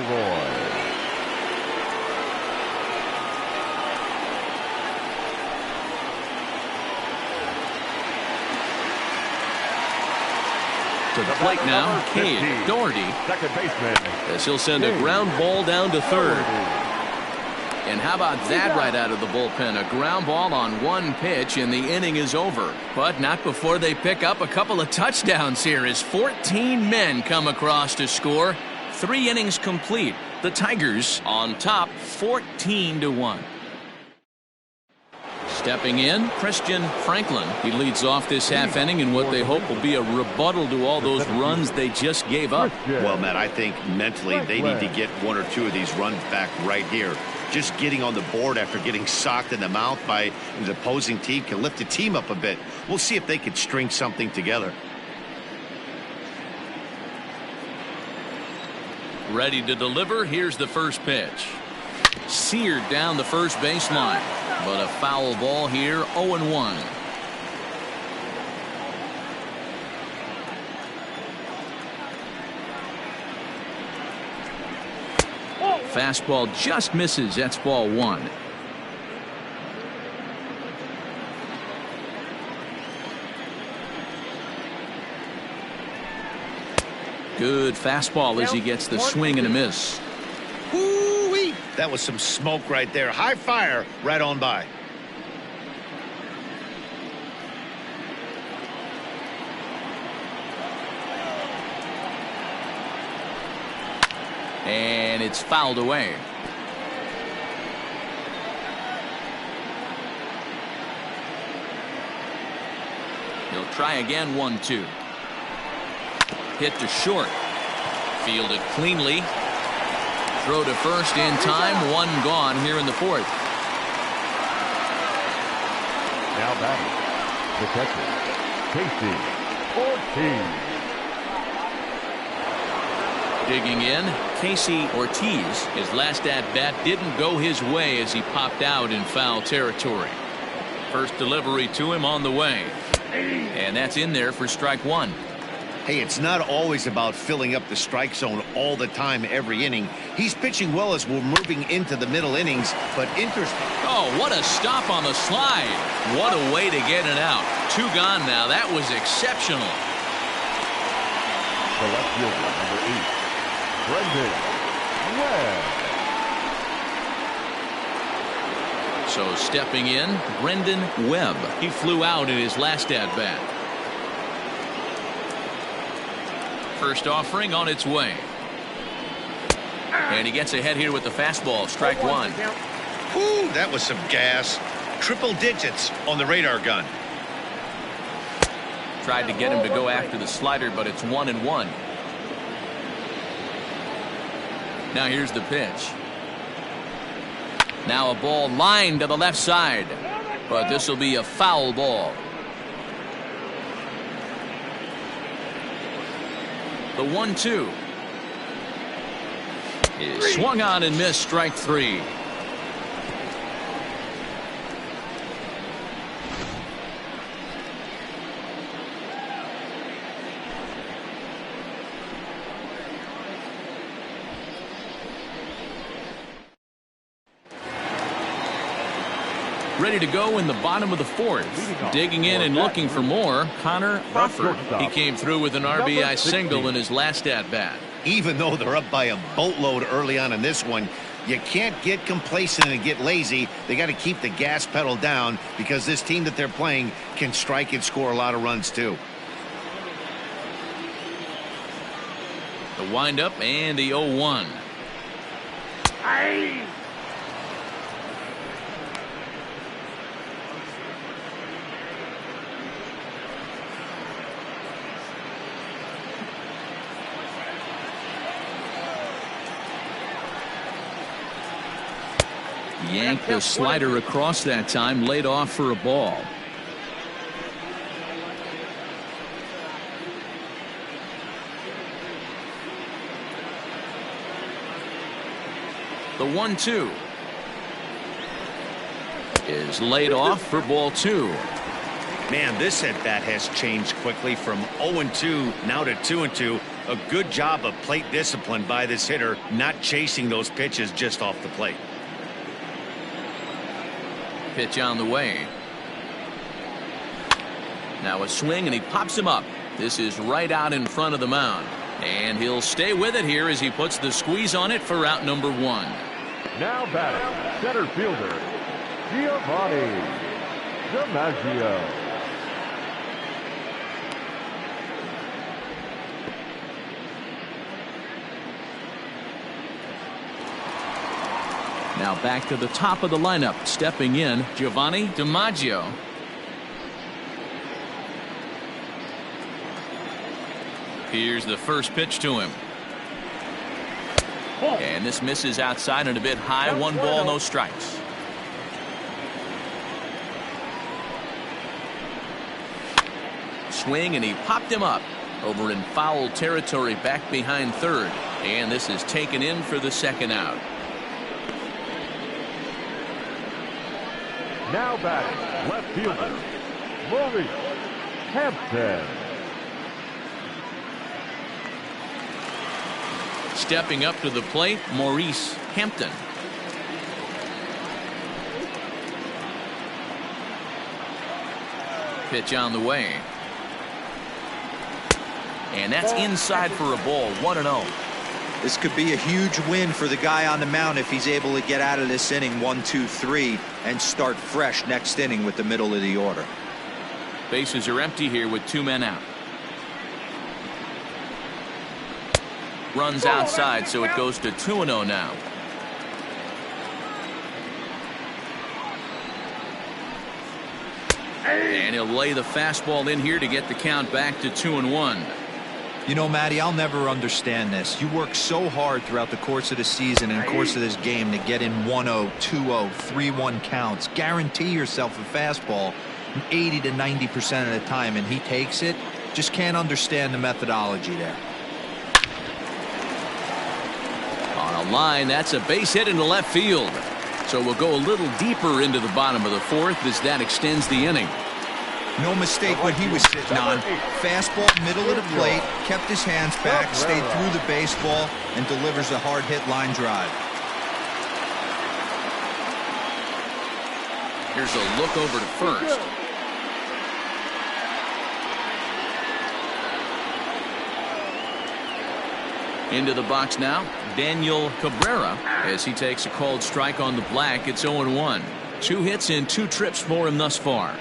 the plate now, Cade Doherty, second baseman, as he'll send a ground ball down to third. And how about that right out of the bullpen? A ground ball on one pitch, and the inning is over. But not before they pick up a couple of touchdowns here as 14 men come across to score. 3 innings complete. The Tigers on top 14-1. Stepping in, Christian Franklin. He leads off this half inning in what they hope will be a rebuttal to all those runs they just gave up. Well, Matt, I think mentally they need to get 1 or 2 of these runs back right here. Just getting on the board after getting socked in the mouth by the opposing team can lift the team up a bit. We'll see if they can string something together. Ready to deliver. Here's the first pitch. Seared down the first baseline, but a foul ball here. 0-1. Fastball just misses. That's ball 1. Good fastball as he gets the swing and a miss. Woo-wee! That was some smoke right there. High fire right on by. And it's fouled away. He'll try again. 1-2. Hit to short. Fielded cleanly. Throw to first in time. 1 gone here in the 4th. now batting, the catcher, Casey Ortiz. Digging in, Casey Ortiz. His last at-bat didn't go his way as he popped out in foul territory. First delivery to him on the way. And that's in there for strike 1. Hey, it's not always about filling up the strike zone all the time every inning. He's pitching well as we're moving into the middle innings, but interesting. Oh, what a stop on the slide. What a way to get it out. 2 gone now. That was exceptional. The left fielder, number 8, Brendan Webb. So stepping in, Brendan Webb. He flew out in his last at-bat. First offering on its way. And he gets ahead here with the fastball. Strike 1. Whew, that was some gas. Triple digits on the radar gun. Tried to get him to go after the slider, but it's 1-1. Now here's the pitch. Now a ball lined to the left side, but this will be a foul ball. The 1-2 is swung on and missed. Strike 3. Ready to go in the bottom of the 4th. Digging in and looking for more, Connor Crawford. He came through with an RBI single in his last at-bat. Even though they're up by a boatload early on in this one, you can't get complacent and get lazy. They got to keep the gas pedal down because this team that they're playing can strike and score a lot of runs too. The windup and the 0-1. Aye. Yanked the slider across that time, laid off for a ball. The 1-2 is laid off for ball 2. Man, this at bat has changed quickly from 0-2 now to 2-2. A good job of plate discipline by this hitter, not chasing those pitches just off the plate. Pitch on the way. Now a swing, and he pops him up. This is right out in front of the mound. And he'll stay with it here as he puts the squeeze on it for out number 1. Now batting, center fielder, Giovanni DiMaggio. Now back to the top of the lineup. Stepping in, Giovanni DiMaggio. Here's the first pitch to him. And this misses outside and a bit high. 1 ball, no strikes. Swing, and he popped him up over in foul territory back behind third. And this is taken in for the second out. Now batting, left fielder, Maurice Hampton. Stepping up to the plate, Maurice Hampton. Pitch on the way. And that's inside for a ball. 1-0. This could be a huge win for the guy on the mound if he's able to get out of this inning 1, 2, 3 and start fresh next inning with the middle of the order. Bases are empty here with 2 men out. Runs outside, so it goes to 2-0 now. And he'll lay the fastball in here to get the count back to 2-1. You know, Matty, I'll never understand this. You work so hard throughout the course of the season and the course of this game to get in 1-0, 2-0, 3-1 counts. Guarantee yourself a fastball 80 to 90% of the time, and he takes it. Just can't understand the methodology there. On a line, that's a base hit into left field. So we'll go a little deeper into the bottom of the 4th as that extends the inning. No mistake what he was sitting on. Fastball, middle of the plate, kept his hands back, stayed through the baseball, and delivers a hard-hit line drive. Here's a look over to first. Into the box now, Daniel Cabrera, as he takes a called strike on the black. It's 0-1. 2 hits and 2 trips for him thus far.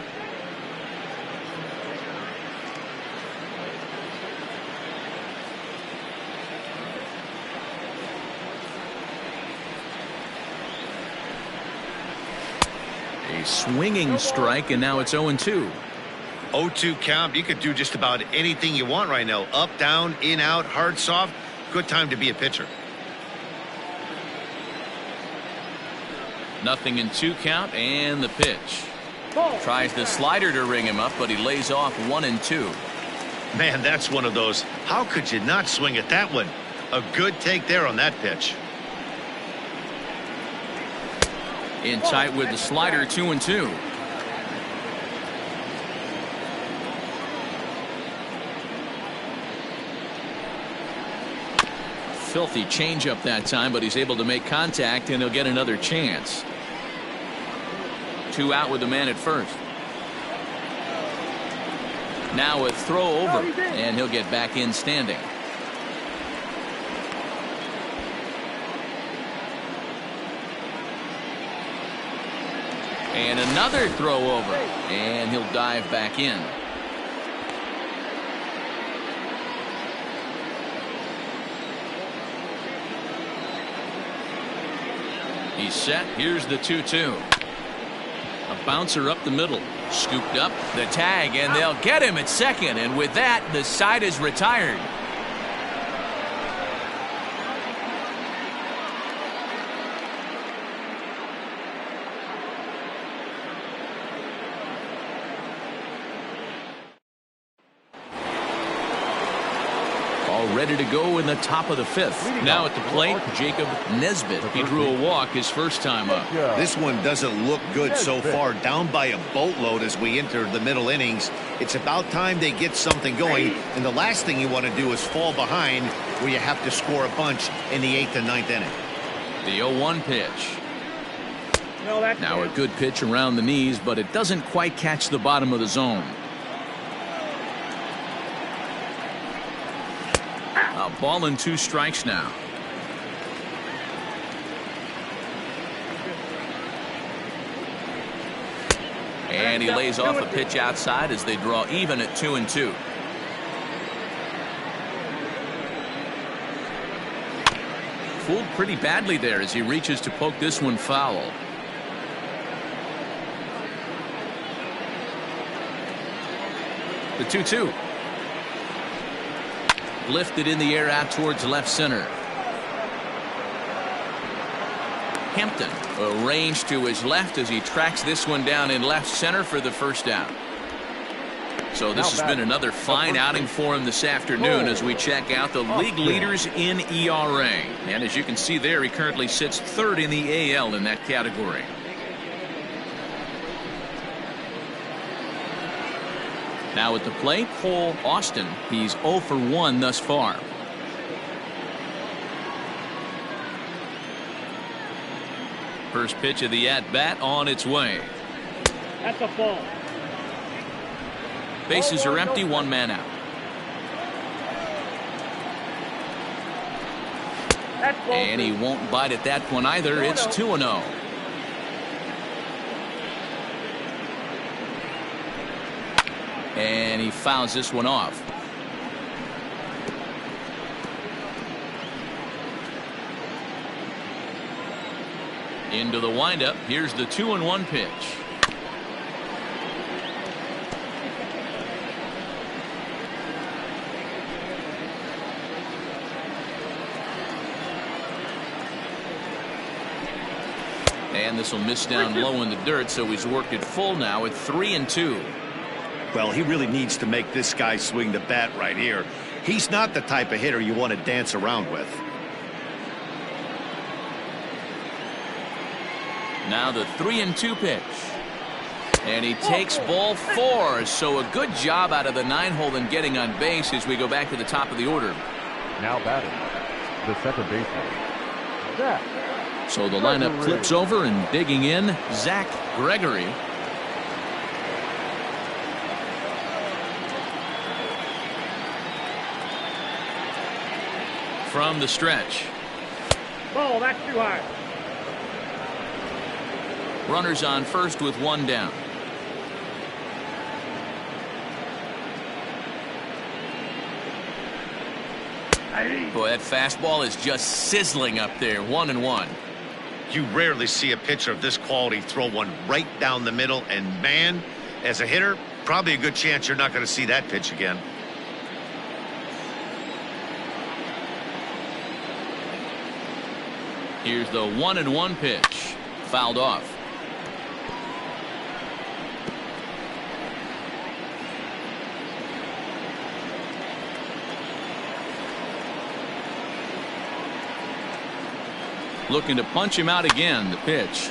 A swinging strike, and now it's 0-2. 0-2 count. You could do just about anything you want right now. Up, down, in, out, hard, soft. Good time to be a pitcher. 0-2 count, and the pitch. Tries the slider to ring him up, but he lays off 1-2. Man, that's one of those. How could you not swing at that one? A good take there on that pitch. In tight with the slider, 2-2. Filthy changeup that time, but he's able to make contact, and he'll get another chance. 2 out with the man at first. Now a throw over, and he'll get back in standing. And another throw over, and he'll dive back in. He's set. Here's the 2-2. A bouncer up the middle. Scooped up. The tag, and they'll get him at second. And with that, the side is retired. Ready to go in the top of the 5th. Now at the plate, Jacob Nesbitt. He drew a walk his first time up. This one doesn't look good so far. Down by a boatload as we enter the middle innings. It's about time they get something going. And the last thing you want to do is fall behind where you have to score a bunch in the 8th and 9th inning. The 0-1 pitch. Now a good pitch around the knees, but it doesn't quite catch the bottom of the zone. A ball and 2 strikes now. And he lays off a pitch outside as they draw even at 2-2. Fooled pretty badly there as he reaches to poke this one foul. The 2-2. Lifted in the air out towards left center. Hampton arranged to his left as he tracks this one down in left center for the first out. So this has been another fine outing for him this afternoon as we check out the league leaders in ERA. And as you can see there, he currently sits 3rd in the AL in that category. Now at the plate, Cole Austin. He's 0 for 1 thus far. First pitch of the at-bat on its way. That's a ball. Bases are empty, 1 man out. And he won't bite at that one either. It's 2-0. And he fouls this one off. Into the windup. Here's the 2-1 pitch. And this will miss down low in the dirt, so he's worked it full now at 3-2. Well, he really needs to make this guy swing the bat right here. He's not the type of hitter you want to dance around with. Now the 3-2 pitch. And he takes ball 4. So a good job out of the 9-hole in getting on base as we go back to the top of the order. Now batting, the second baseman, Zach. So the lineup flips over, and digging in, Zach Gregory. From the stretch. Ball, that's too high. Runners on first with 1 down. Boy, that fastball is just sizzling up there. 1-1. You rarely see a pitcher of this quality throw one right down the middle, and man, as a hitter, probably a good chance you're not going to see that pitch again. Here's the 1-1 pitch. Fouled off. Looking to punch him out again. The pitch.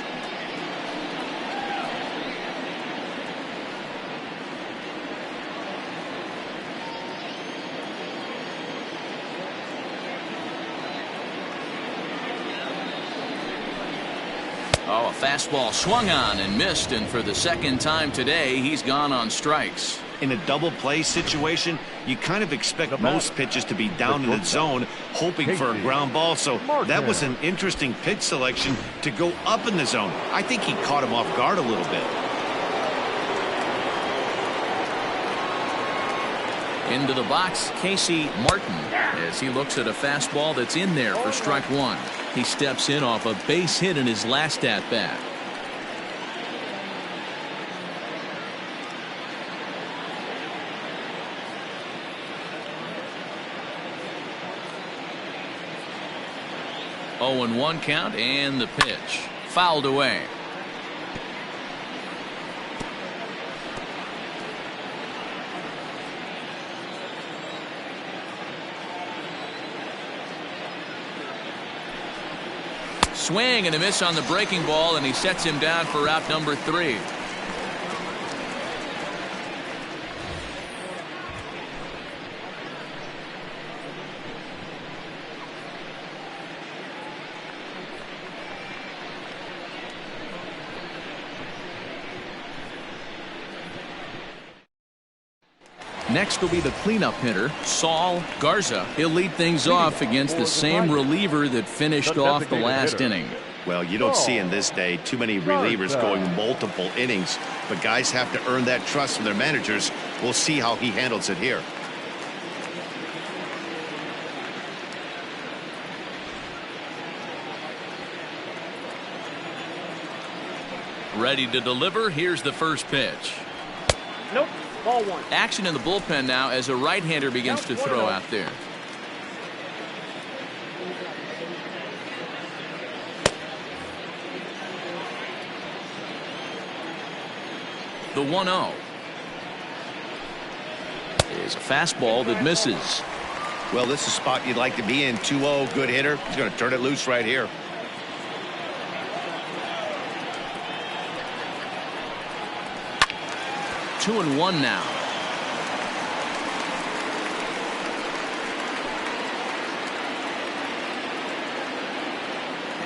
Oh, a fastball swung on and missed, and for the second time today, he's gone on strikes. In a double play situation, you kind of expect most pitches to be down in the zone, hoping for a ground ball. So that was an interesting pitch selection to go up in the zone. I think he caught him off guard a little bit. Into the box, Casey Martin, as he looks at a fastball that's in there for strike 1. He steps in off a base hit in his last at bat. Oh, and 1 count, and the pitch fouled away. Swing and a miss on the breaking ball, and he sets him down for out number 3. Next will be the cleanup hitter, Saul Garza. He'll lead things off against the same reliever that finished off the last inning. Well, you don't see in this day too many relievers going multiple innings, but guys have to earn that trust from their managers. We'll see how he handles it here. Ready to deliver. Here's the first pitch. Nope. Ball 1. Action in the bullpen now as a right-hander begins to throw out there. The 1-0 is a fastball that misses. Well, this is a spot you'd like to be in. 2-0, good hitter. He's going to turn it loose right here. Two and 1 now.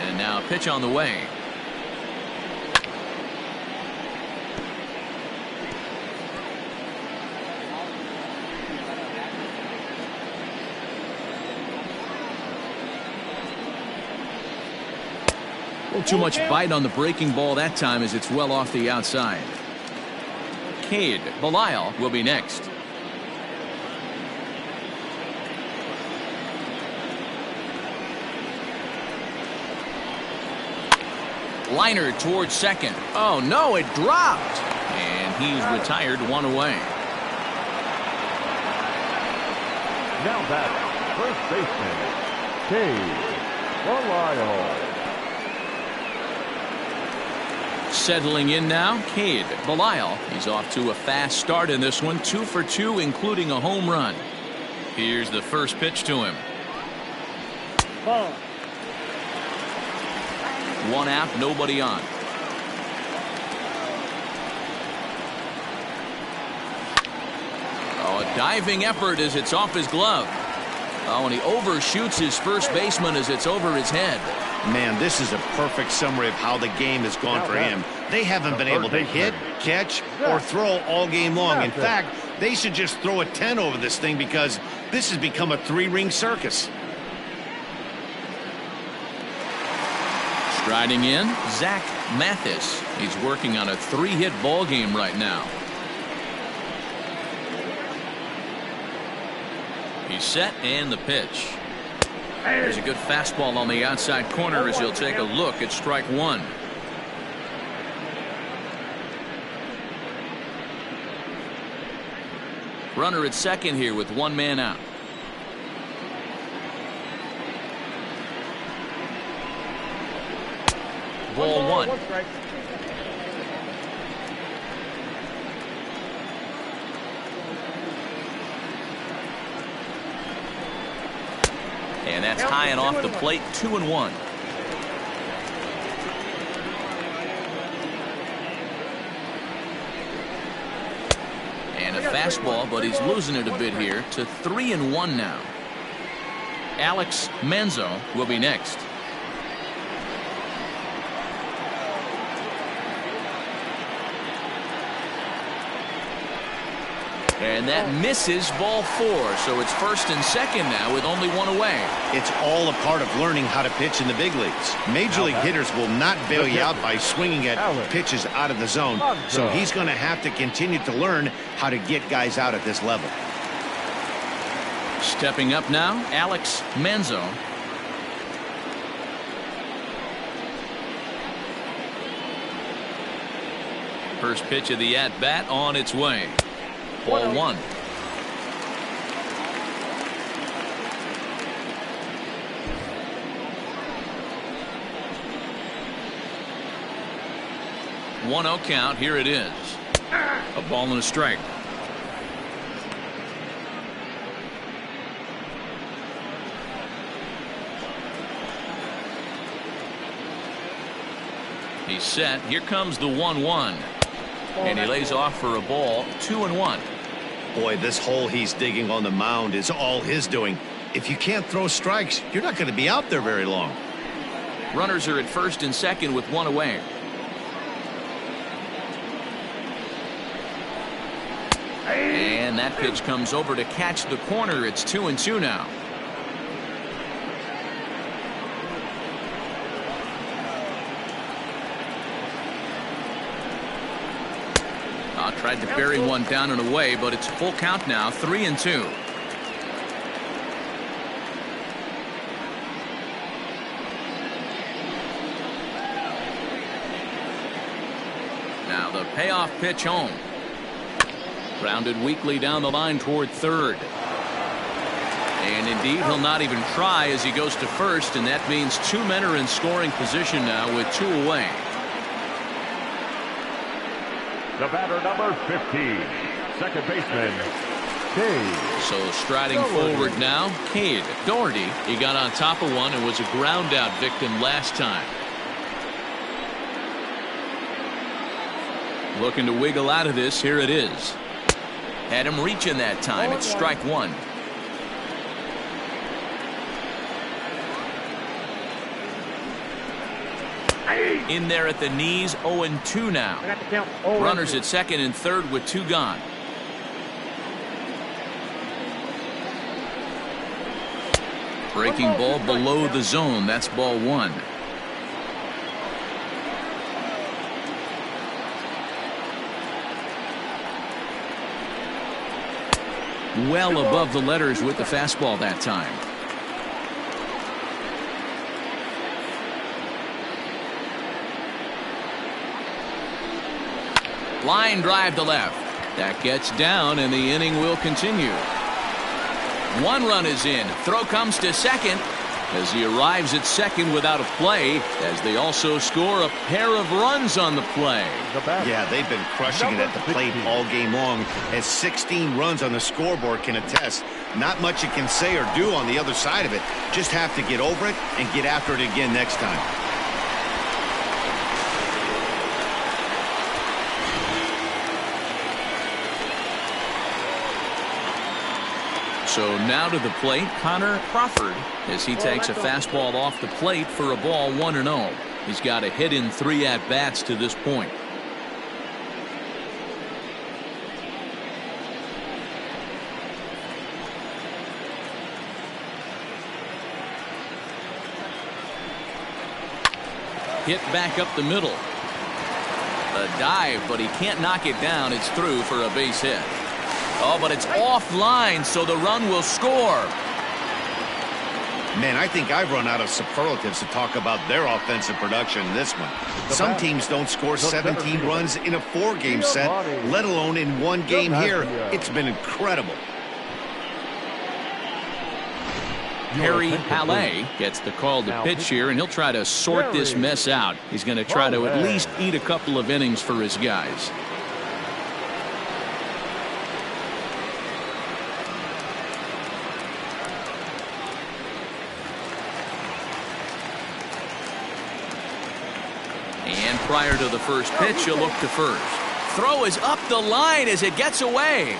And now a pitch on the way. A little too much bite on the breaking ball that time as it's well off the outside. Belial will be next. Liner towards second. Oh no, it dropped, and he's retired, 1 away. Now back, first baseman, Belial. Settling in now, Belial. He's off to a fast start in this one, 2 for 2, including a home run. Here's the first pitch to him. Ball. 1 out, nobody on. Oh, a diving effort as it's off his glove. Oh, and he overshoots his first baseman as it's over his head. Man, this is a perfect summary of how the game has gone for him. They haven't been able to hit, catch, or throw all game long. In fact, they should just throw a 10 over this thing because this has become a 3-ring circus. Striding in, Zach Mathis. He's working on a 3-hit ball game right now. He's set, and the pitch. There's a good fastball on the outside corner as he'll take a look at strike 1. Runner at second here with 1 man out. Ball 1. 1 strike. And that's high and off the plate, 2 and 1. And a fastball, but he's losing it a bit here to 3 and 1 now. Alex Manzo will be next. And that misses, ball 4. So it's first and second now with only 1 away. It's all a part of learning how to pitch in the big leagues. Major league hitters will not bail you out by swinging at pitches out of the zone. So he's going to have to continue to learn how to get guys out at this level. Stepping up now, Alex Manzo. First pitch of the at-bat on its way. Ball one. One 0 count. Here it is. A ball and a strike. He's set. Here comes the 1-1. And he lays off for a ball. 2-1. Boy, this hole he's digging on the mound is all his doing. If you can't throw strikes, you're not going to be out there very long. Runners are at first and second with one away. And that pitch comes over to catch the corner. It's 2-2 now. Tried to bury one down and away, but it's full count now. 3-2. Now the payoff pitch home. Grounded weakly down the line toward third. And indeed, he'll not even try as he goes to first, and that means two men are in scoring position now with two away. The batter, number 15, second baseman, Cade. So striding forward now, Cade. Doherty, he got on top of one and was a ground out victim last time. Looking to wiggle out of this. Here it is. Had him reaching that time. It's strike one. In there at the knees. 0-2 now. Runners at second and third with two gone. Breaking ball below the zone. That's ball one. Well above the letters with the fastball that time. Line drive to left. That gets down, and the inning will continue. One run is in. Throw comes to second as he arrives at second without a play, as they also score a pair of runs on the play. Yeah, they've been crushing it at the plate all game long, as 16 runs on the scoreboard can attest. Not much you can say or do on the other side of it. Just have to get over it and get after it again next time. So now to the plate, Connor Crawford, as he takes a fastball off the plate for a ball 1-0. He's got a hit in 3 at-bats to this point. Hit back up the middle. A dive, but he can't knock it down. It's through for a base hit. Oh, but it's offline, so the run will score. Man, I think I've run out of superlatives to talk about their offensive production in this one. Some teams don't score 17 runs in a 4-game set, let alone in one game here. It's been incredible. Harry Halle gets the call to pitch here, and he'll try to sort this mess out. He's going to try to at least eat a couple of innings for his guys. And prior to the first pitch, he'll look to first. Throw is up the line as it gets away.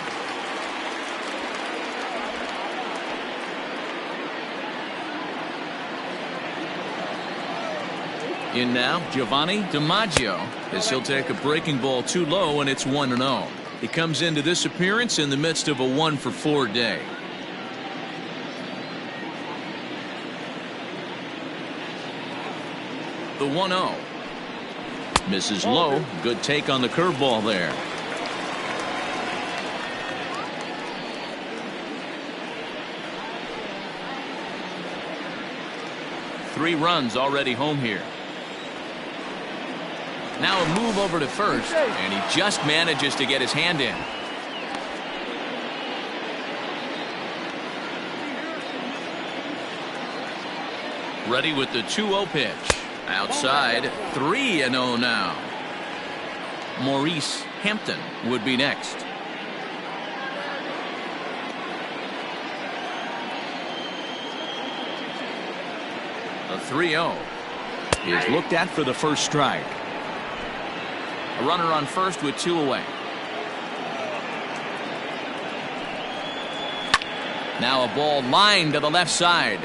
In now, Giovanni DiMaggio, as he'll take a breaking ball too low, and it's 1-0. He comes into this appearance in the midst of a 1-for-4 day. The 1-0. Misses low. Good take on the curveball there. Three runs already home here. Now a move over to first, and he just manages to get his hand in. Ready with the 2-0 pitch. Outside, 3-0 now. Maurice Hampton would be next. A 3-0 is looked at for the first strike. A runner on first with 2 away. Now a ball lined to the left side,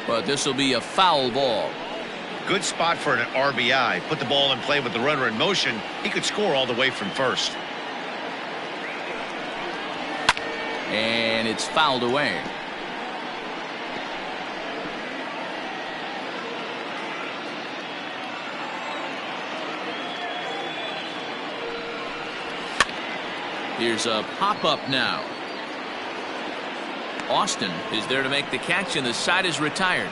but this will be a foul ball. Good spot for an RBI. Put the ball in play with the runner in motion. He could score all the way from first. And it's fouled away. Here's a pop-up now. Austin is there to make the catch, and the side is retired.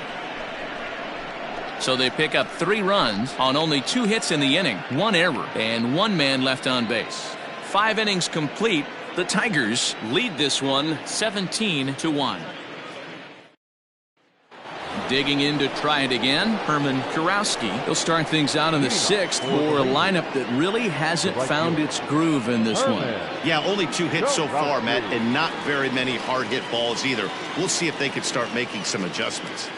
So they pick up 3 runs on only 2 hits in the inning, 1 error, and 1 man left on base. 5 innings complete. The Tigers lead this one 17-1. Digging in to try it again, Herman Kurowski. He'll start things out in the 6th for a lineup that really hasn't found its groove in this one. Yeah, only 2 hits so far, Matt, and not very many hard hit balls either. We'll see if they can start making some adjustments.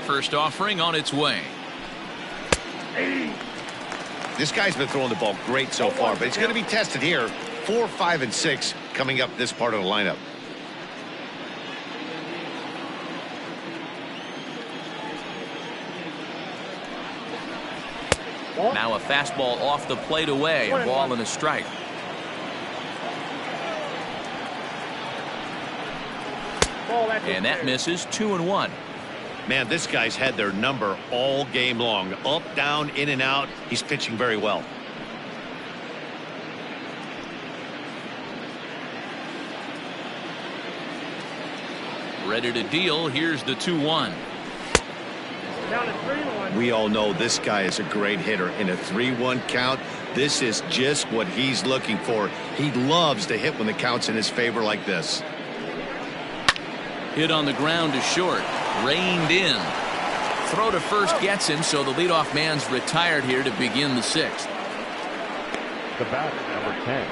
First offering on its way. This guy's been throwing the ball great so far, but he's going to be tested here. 4, 5, and 6 coming up this part of the lineup. Now a fastball off the plate away, a ball and a strike. And that misses. 2-1. Man, this guy's had their number all game long. Up, down, in and out. He's pitching very well. Ready to deal. Here's the 2-1. We all know this guy is a great hitter. In a 3-1 count, this is just what he's looking for. He loves to hit when the count's in his favor like this. Hit on the ground to short. Reined in. Throw to first gets him, so the leadoff man's retired here to begin the 6th. The batter, number 10,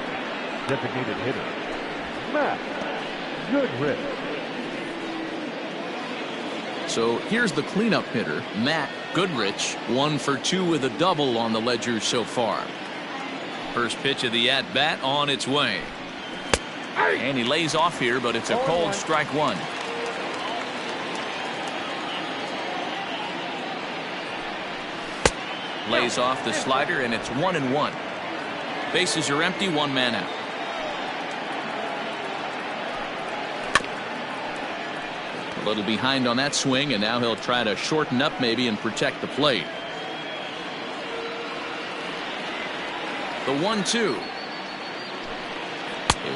designated hitter, Matt Goodrich. So here's the cleanup hitter, Matt Goodrich, 1 for 2 with a double on the ledger so far. First pitch of the at-bat on its way. And he lays off here, but it's a cold strike 1. Lays off the slider, and it's 1-1. Bases are empty, 1 man out. A little behind on that swing, and now he'll try to shorten up maybe and protect the plate. The 1-2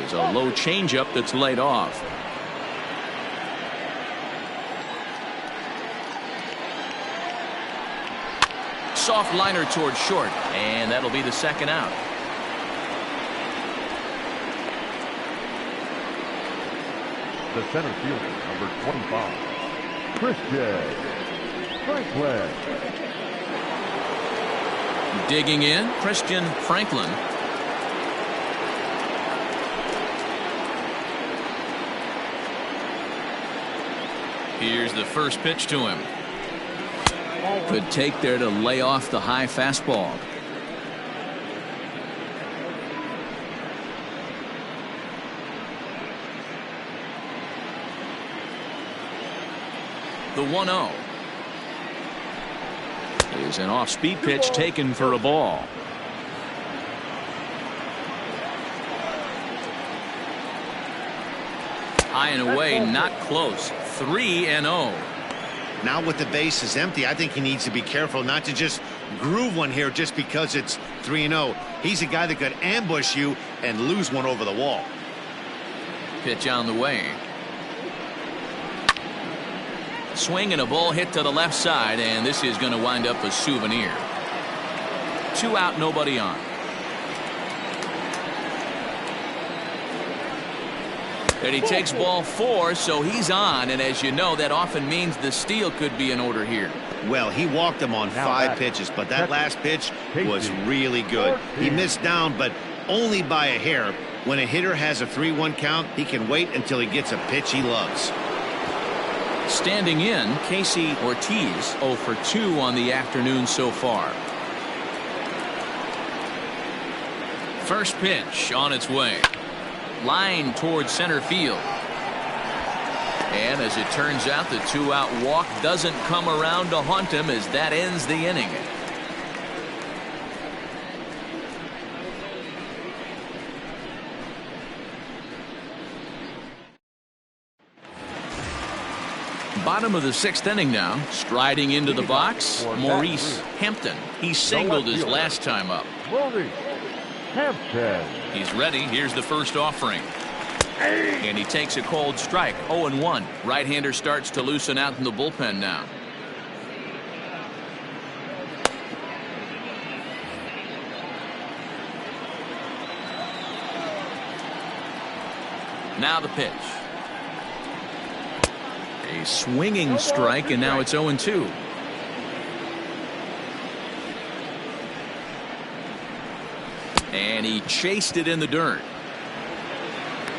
is a low changeup that's laid off. Soft liner towards short, and that'll be the 2nd out. The center fielder, number 25, Christian Franklin. Digging in, Christian Franklin. Here's the first pitch to him. Good take there to lay off the high fastball. The 1-0 is an off-speed pitch taken for a ball. High and away, not close. 3-0. Now with the bases empty, I think he needs to be careful not to just groove one here just because it's 3-0. He's a guy that could ambush you and lose one over the wall. Pitch on the way. Swing and a ball hit to the left side, and this is going to wind up a souvenir. 2 out, nobody on. And he takes ball 4, so he's on, and as you know, that often means the steal could be in order here. Well, he walked him on 5 pitches, but that last pitch was really good. He missed down, but only by a hair. When a hitter has a 3-1 count, he can wait until he gets a pitch he loves. Standing in, Casey Ortiz 0 for 2 on the afternoon so far. First pitch on its way. Line towards center field. And as it turns out, the 2-out walk doesn't come around to haunt him as that ends the inning. Bottom of the 6th inning now. Striding into the box, Maurice Hampton. He singled his last time up. He's ready. Here's the first offering. And he takes a cold strike. 0-1. Right-hander starts to loosen out in the bullpen now. Now the pitch. A swinging strike, and now it's 0-2. And he chased it in the dirt.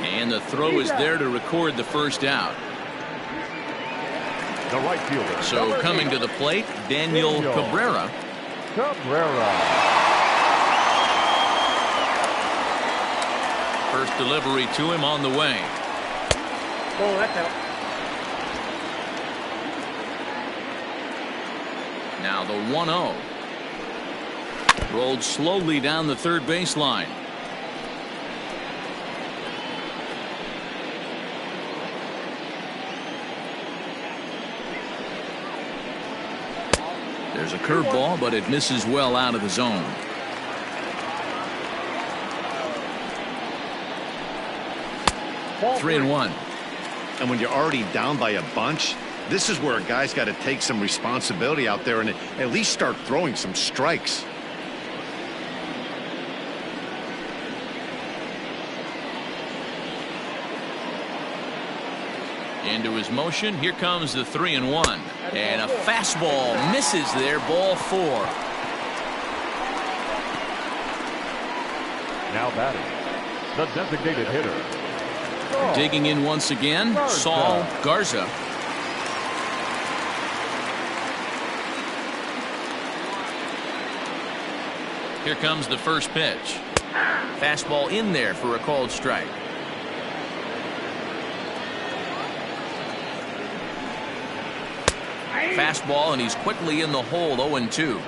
And the throw is there to record the first out. The right fielder. So coming to the plate, Daniel Cabrera. First delivery to him on the way. Oh, that's out. Now the 1-0. Rolled slowly down the third baseline. There's a curveball, but it misses well out of the zone. Ball 3-1. And when you're already down by a bunch, this is where a guy's got to take some responsibility out there and at least start throwing some strikes. Into his motion. Here comes the 3-1. And a fastball misses there. Ball 4. Now batting, the designated hitter. Digging in once again, Saul Garza. Here comes the first pitch. Fastball in there for a called strike. Fastball, and he's quickly in the hole. 0-2.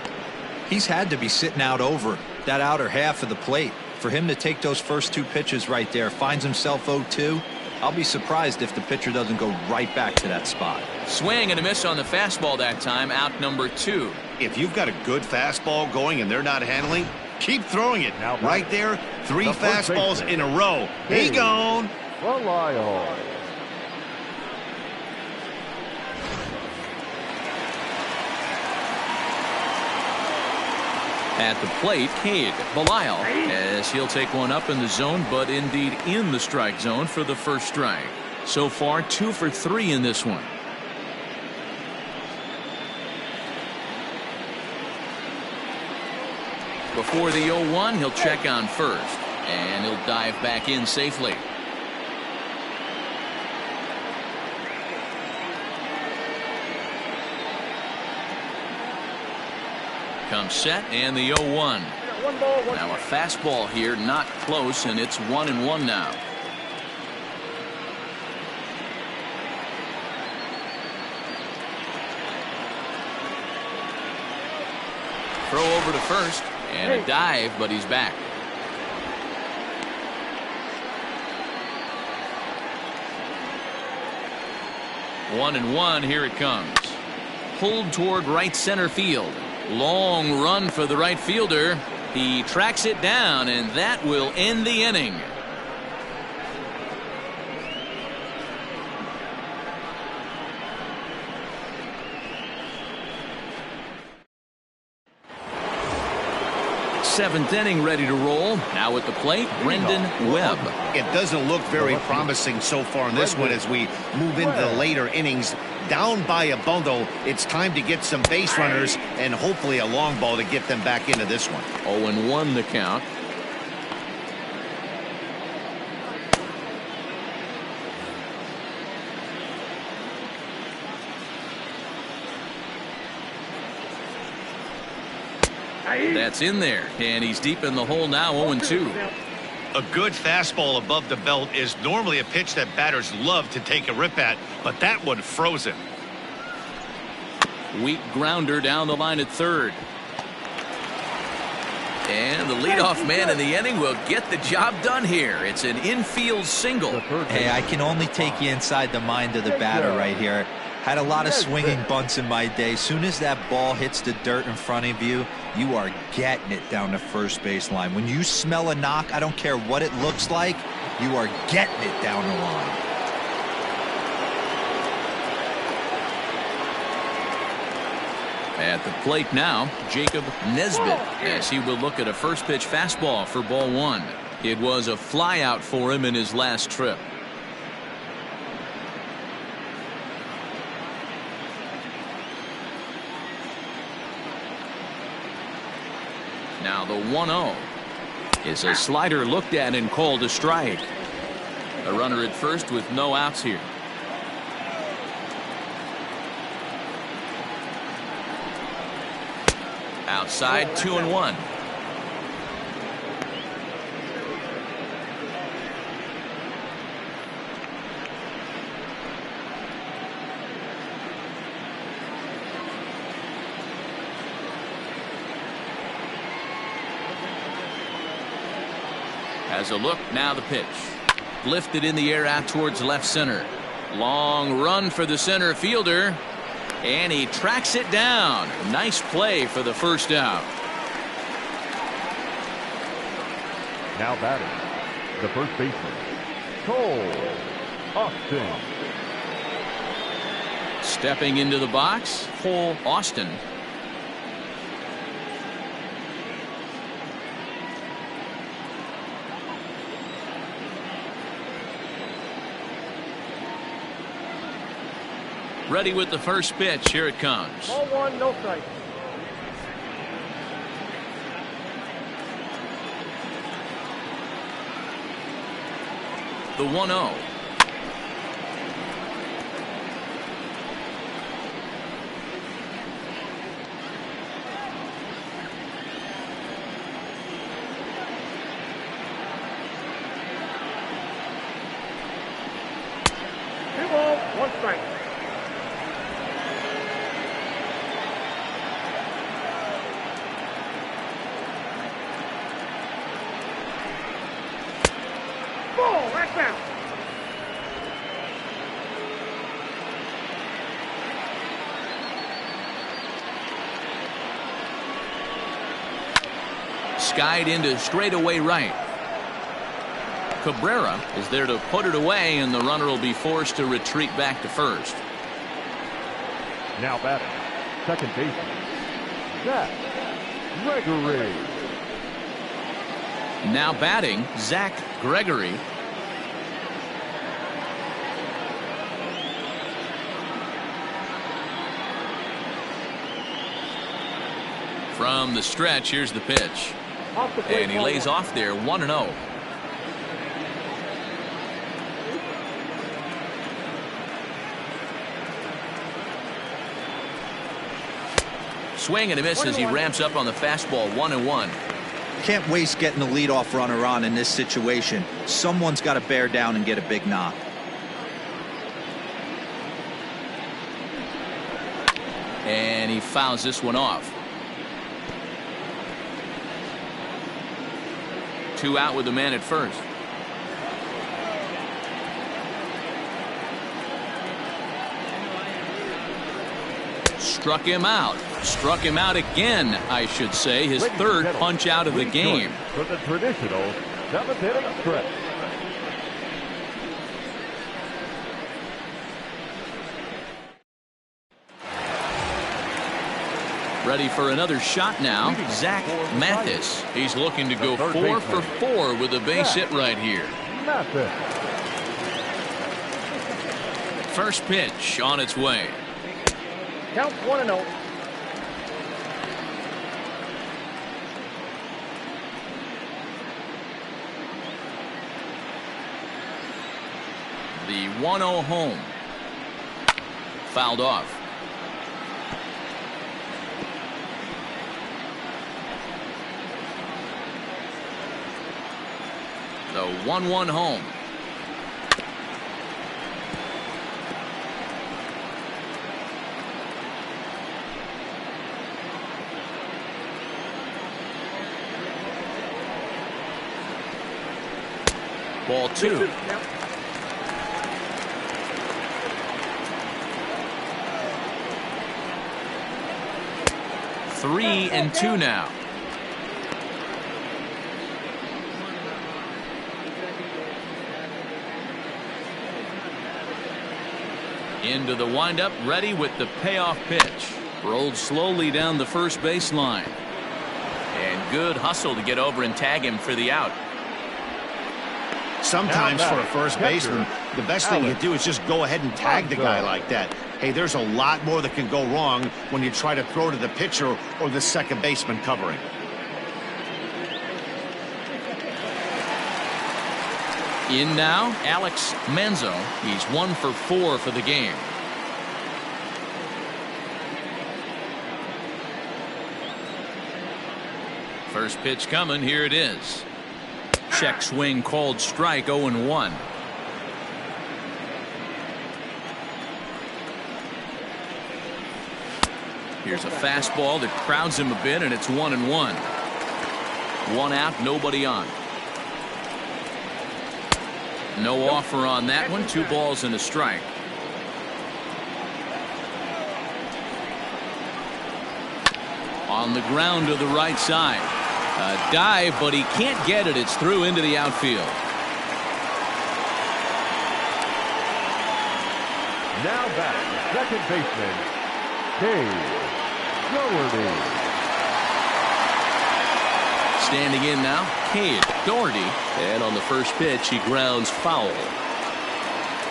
He's had to be sitting out over that outer half of the plate. For him to take those first 2 pitches right there, finds himself 0-2. I'll be surprised if the pitcher doesn't go right back to that spot. Swing and a miss on the fastball that time. Out number 2. If you've got a good fastball going and they're not handling, keep throwing it. Now right there, 3 the first fastballs baseman. in a row. He gone. At the plate, Cade Belisle, as he'll take one up in the zone, but indeed in the strike zone for the first strike. So far, 2 for 3 in this one. Before the 0-1, he'll check on first, and he'll dive back in safely. Comes set, and the 0-1. Now a fastball here, not close, and it's 1-1 now. Throw over to first, and a dive, but he's back. One and one, here it comes. Pulled toward right center field. Long run for the right fielder. He tracks it down, and that will end the inning. seventh inning ready to roll. Now at the plate, Brendan Webb. It doesn't look very promising so far in this one as we move into the later innings. Down by a bundle, it's time to get some base runners and hopefully a long ball to get them back into this one. 0-1 the count. That's in there, and he's deep in the hole now, 0-2. A good fastball above the belt is normally a pitch that batters love to take a rip at, but that one froze him. Weak grounder down the line at third. And the leadoff man in the inning will get the job done here. It's an infield single. Hey, I can only take you inside the mind of the batter right here. Had a lot of swinging bunts in my day. Soon as that ball hits the dirt in front of you, you are getting it down the first base line. When you smell a knock, I don't care what it looks like, you are getting it down the line. At the plate now, Jacob Nesbitt, as he will look at a first pitch fastball for ball one. It was a flyout for him in his last trip. Now the 1-0 is a slider looked at and called a strike. A runner at first with no outs here. Outside, 2-1. Has a look, now the pitch. Lifted in the air out towards left center. Long run for the center fielder. And he tracks it down. Nice play for the first out. Now batting, the first baseman, Cole Austin. Stepping into the box, Cole Austin. Ready with the first pitch. Here it comes. Ball one, no strike. The 1-0. Two balls, one strike. Skied into straightaway right. Cabrera is there to put it away, and the runner will be forced to retreat back to first. Now batting, second baseman, Zach Gregory. Now batting, Zach Gregory. From the stretch, here's the pitch. And he lays off there, 1-0. Swing and a miss as he ramps up on the fastball, 1-1. Can't waste getting the leadoff runner on in this situation. Someone's got to bear down and get a big knock. And he fouls this one off. 2 out with the man at first. Struck him out. Struck him out again, I should say. His third punch out of the game. For the traditional seventh inning stretch. Ready for another shot now, Zach Mathis. He's looking to go 4 for 4 with a base hit right here. First pitch on its way. Count 1-0. The 1-0 home. Fouled off. The 1-1 home. Ball 2. Three and 2 now. Into the windup, ready with the payoff pitch. Rolled slowly down the first baseline. And good hustle to get over and tag him for the out. Sometimes for a first baseman, the best thing you do is just go ahead and tag the guy like that. Hey, there's a lot more that can go wrong when you try to throw to the pitcher or the second baseman covering. In now, Alex Manzo. He's 1 for 4 for the game. First pitch coming. Here it is. Check swing called strike. 0-1. Here's a fastball that crowds him a bit, and it's 1-1. 1 out, nobody on. No offer on that one. 2 balls and a strike. On the ground to the right side. A dive, but he can't get it. It's through into the outfield. Now back, second baseman, Cade Doherty. Standing in now, Cade Doherty. And on the first pitch, he grounds foul.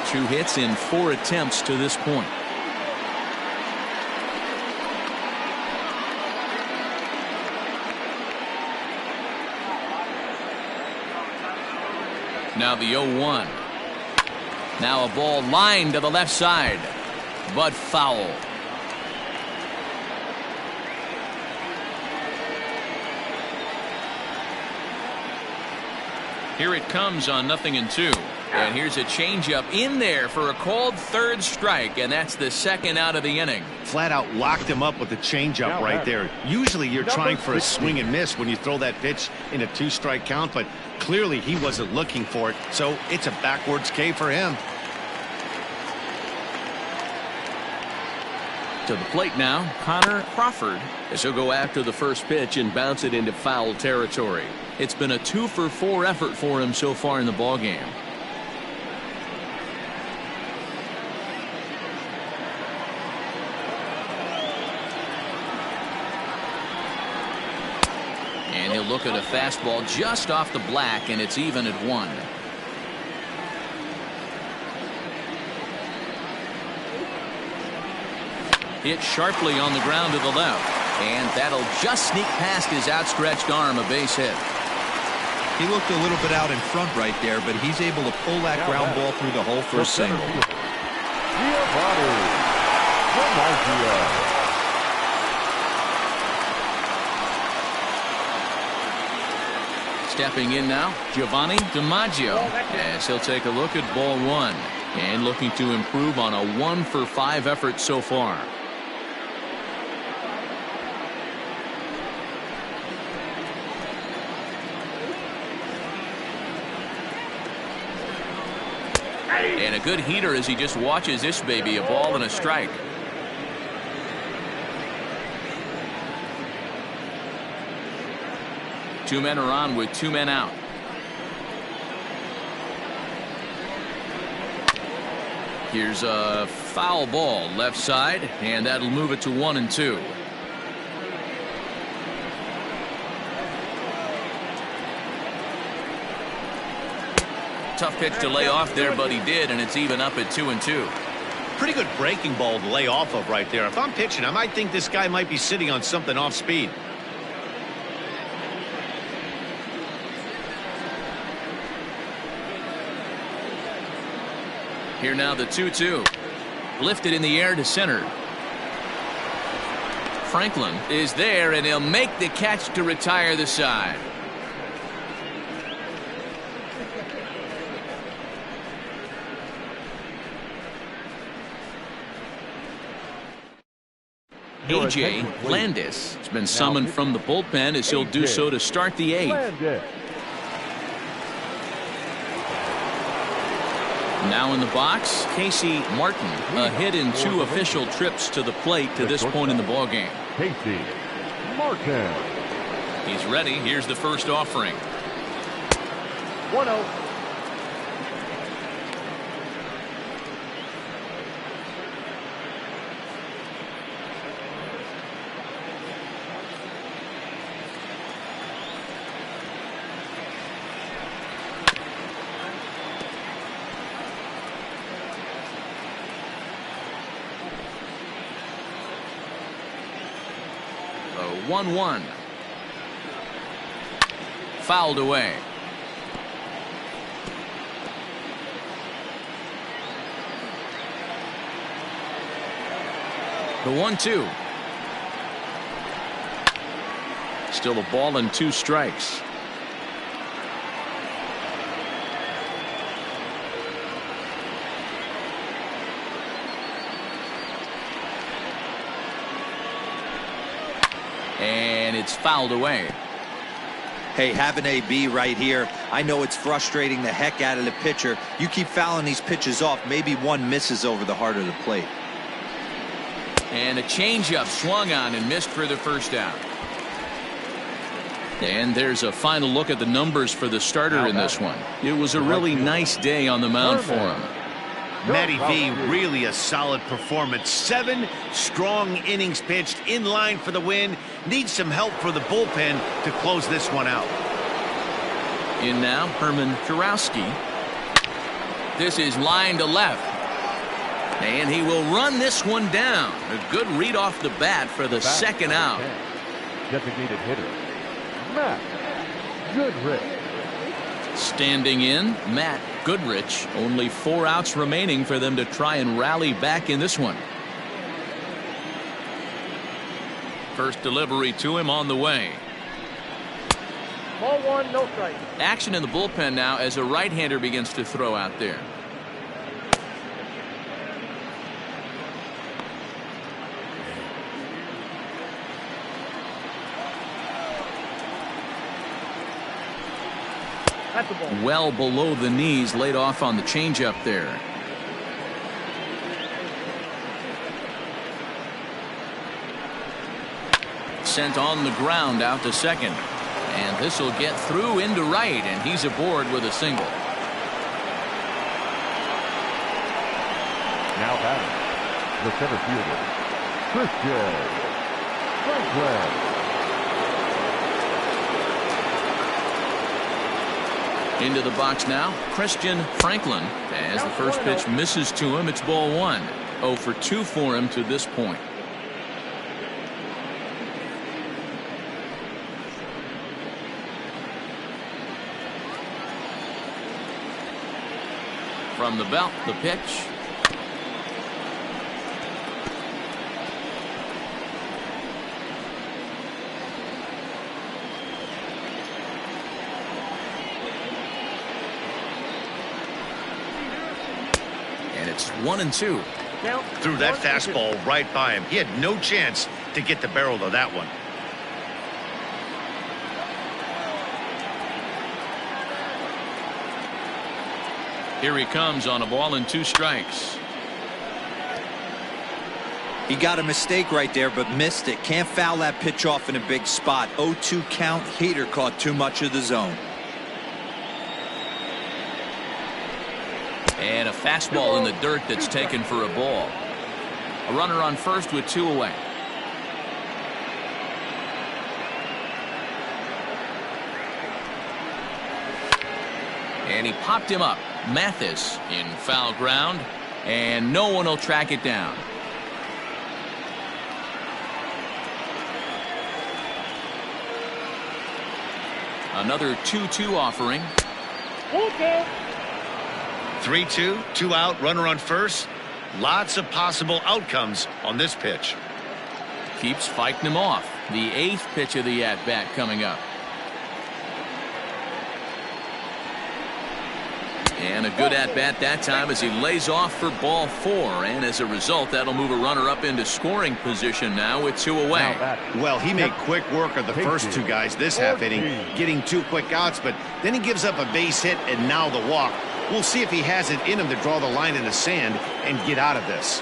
2 hits in 4 attempts to this point. Now the 0-1. Now a ball lined to the left side, but foul. Here it comes on 0-2. And here's a changeup in there for a called third strike, and that's the second out of the inning. Flat out locked him up with the changeup right there. Usually you're trying for a swing and miss when you throw that pitch in a 2-strike count, but clearly he wasn't looking for it, so it's a backwards K for him. To the plate now, Connor Crawford, as he'll go after the first pitch and bounce it into foul territory. It's been a 2 for 4 effort for him so far in the ballgame. And he'll look at a fastball just off the black, and it's even at 1. Hit sharply on the ground to the left, and that'll just sneak past his outstretched arm, a base hit. He looked a little bit out in front right there, but he's able to pull that ground ball through the hole for a single. Stepping in now, Giovanni DiMaggio, as he'll take a look at ball 1, and looking to improve on a 1 for 5 effort so far. And a good heater as he just watches this baby, a ball and a strike. Two men are on with 2 men out. Here's a foul ball left side, and that'll move it to 1-2. tough pitch to lay off there, but he did, and it's even up at 2-2. Pretty good breaking ball to lay off of right there. If I'm pitching, I might think this guy might be sitting on something off speed. Here now the 2-2. Lifted in the air to center. Franklin is there, and he'll make the catch to retire the side. A.J. Landis has been summoned from the bullpen as he'll do so to start the 8th. Now in the box, Casey Martin, a hit in 2 official trips to the plate to this point in the ballgame. Casey Martin. He's ready. Here's the first offering. 1-0. A 1-1. Fouled away. The 1-2. Still a ball and 2 strikes. And it's fouled away. Hey, have an AB right here. I know it's frustrating the heck out of the pitcher. You keep fouling these pitches off, maybe one misses over the heart of the plate. And a changeup swung on and missed for the first out. And there's a final look at the numbers for the starter in this one. It was a really nice day on the mound for him. Matty V, really a solid performance. 7 strong innings pitched, in line for the win. Needs some help for the bullpen to close this one out. In now, Herman Kurowski. This is line to left. And he will run this one down. A good read off the bat for the second out. Designated hitter, Matt Goodrich. Standing in, Matt Goodrich. Only 4 outs remaining for them to try and rally back in this one. First delivery to him on the way. Ball 1, no strike. Action in the bullpen now as a right-hander begins to throw out there. That's a ball. Well below the knees, laid off on the changeup there. Sent on the ground out to second. And this will get through into right, and he's aboard with a single. Now batting, the center fielder, Christian Franklin. Into the box now, Christian Franklin. As the first pitch misses to him, it's ball 1. 0 for 2 for him to this point. From the belt, the pitch. And it's 1-2. Threw that fastball right by him. He had no chance to get the barrel of that one. Here he comes on a ball and 2 strikes. He got a mistake right there, but missed it. Can't foul that pitch off in a big spot. 0-2 count. Hader caught too much of the zone. And a fastball in the dirt that's taken for a ball. A runner on first with 2 away. And he popped him up. Mathis in foul ground. And no one will track it down. Another 2-2 offering. 3-2, 2 out, runner on first. Lots of possible outcomes on this pitch. Keeps fighting him off. The 8th pitch of the at-bat coming up. And a good at-bat that time as he lays off for ball 4. And as a result, that'll move a runner up into scoring position now with 2 away. Well, he made quick work of the first 2 guys this half inning, getting 2 quick outs, but then he gives up a base hit and now the walk. We'll see if he has it in him to draw the line in the sand and get out of this.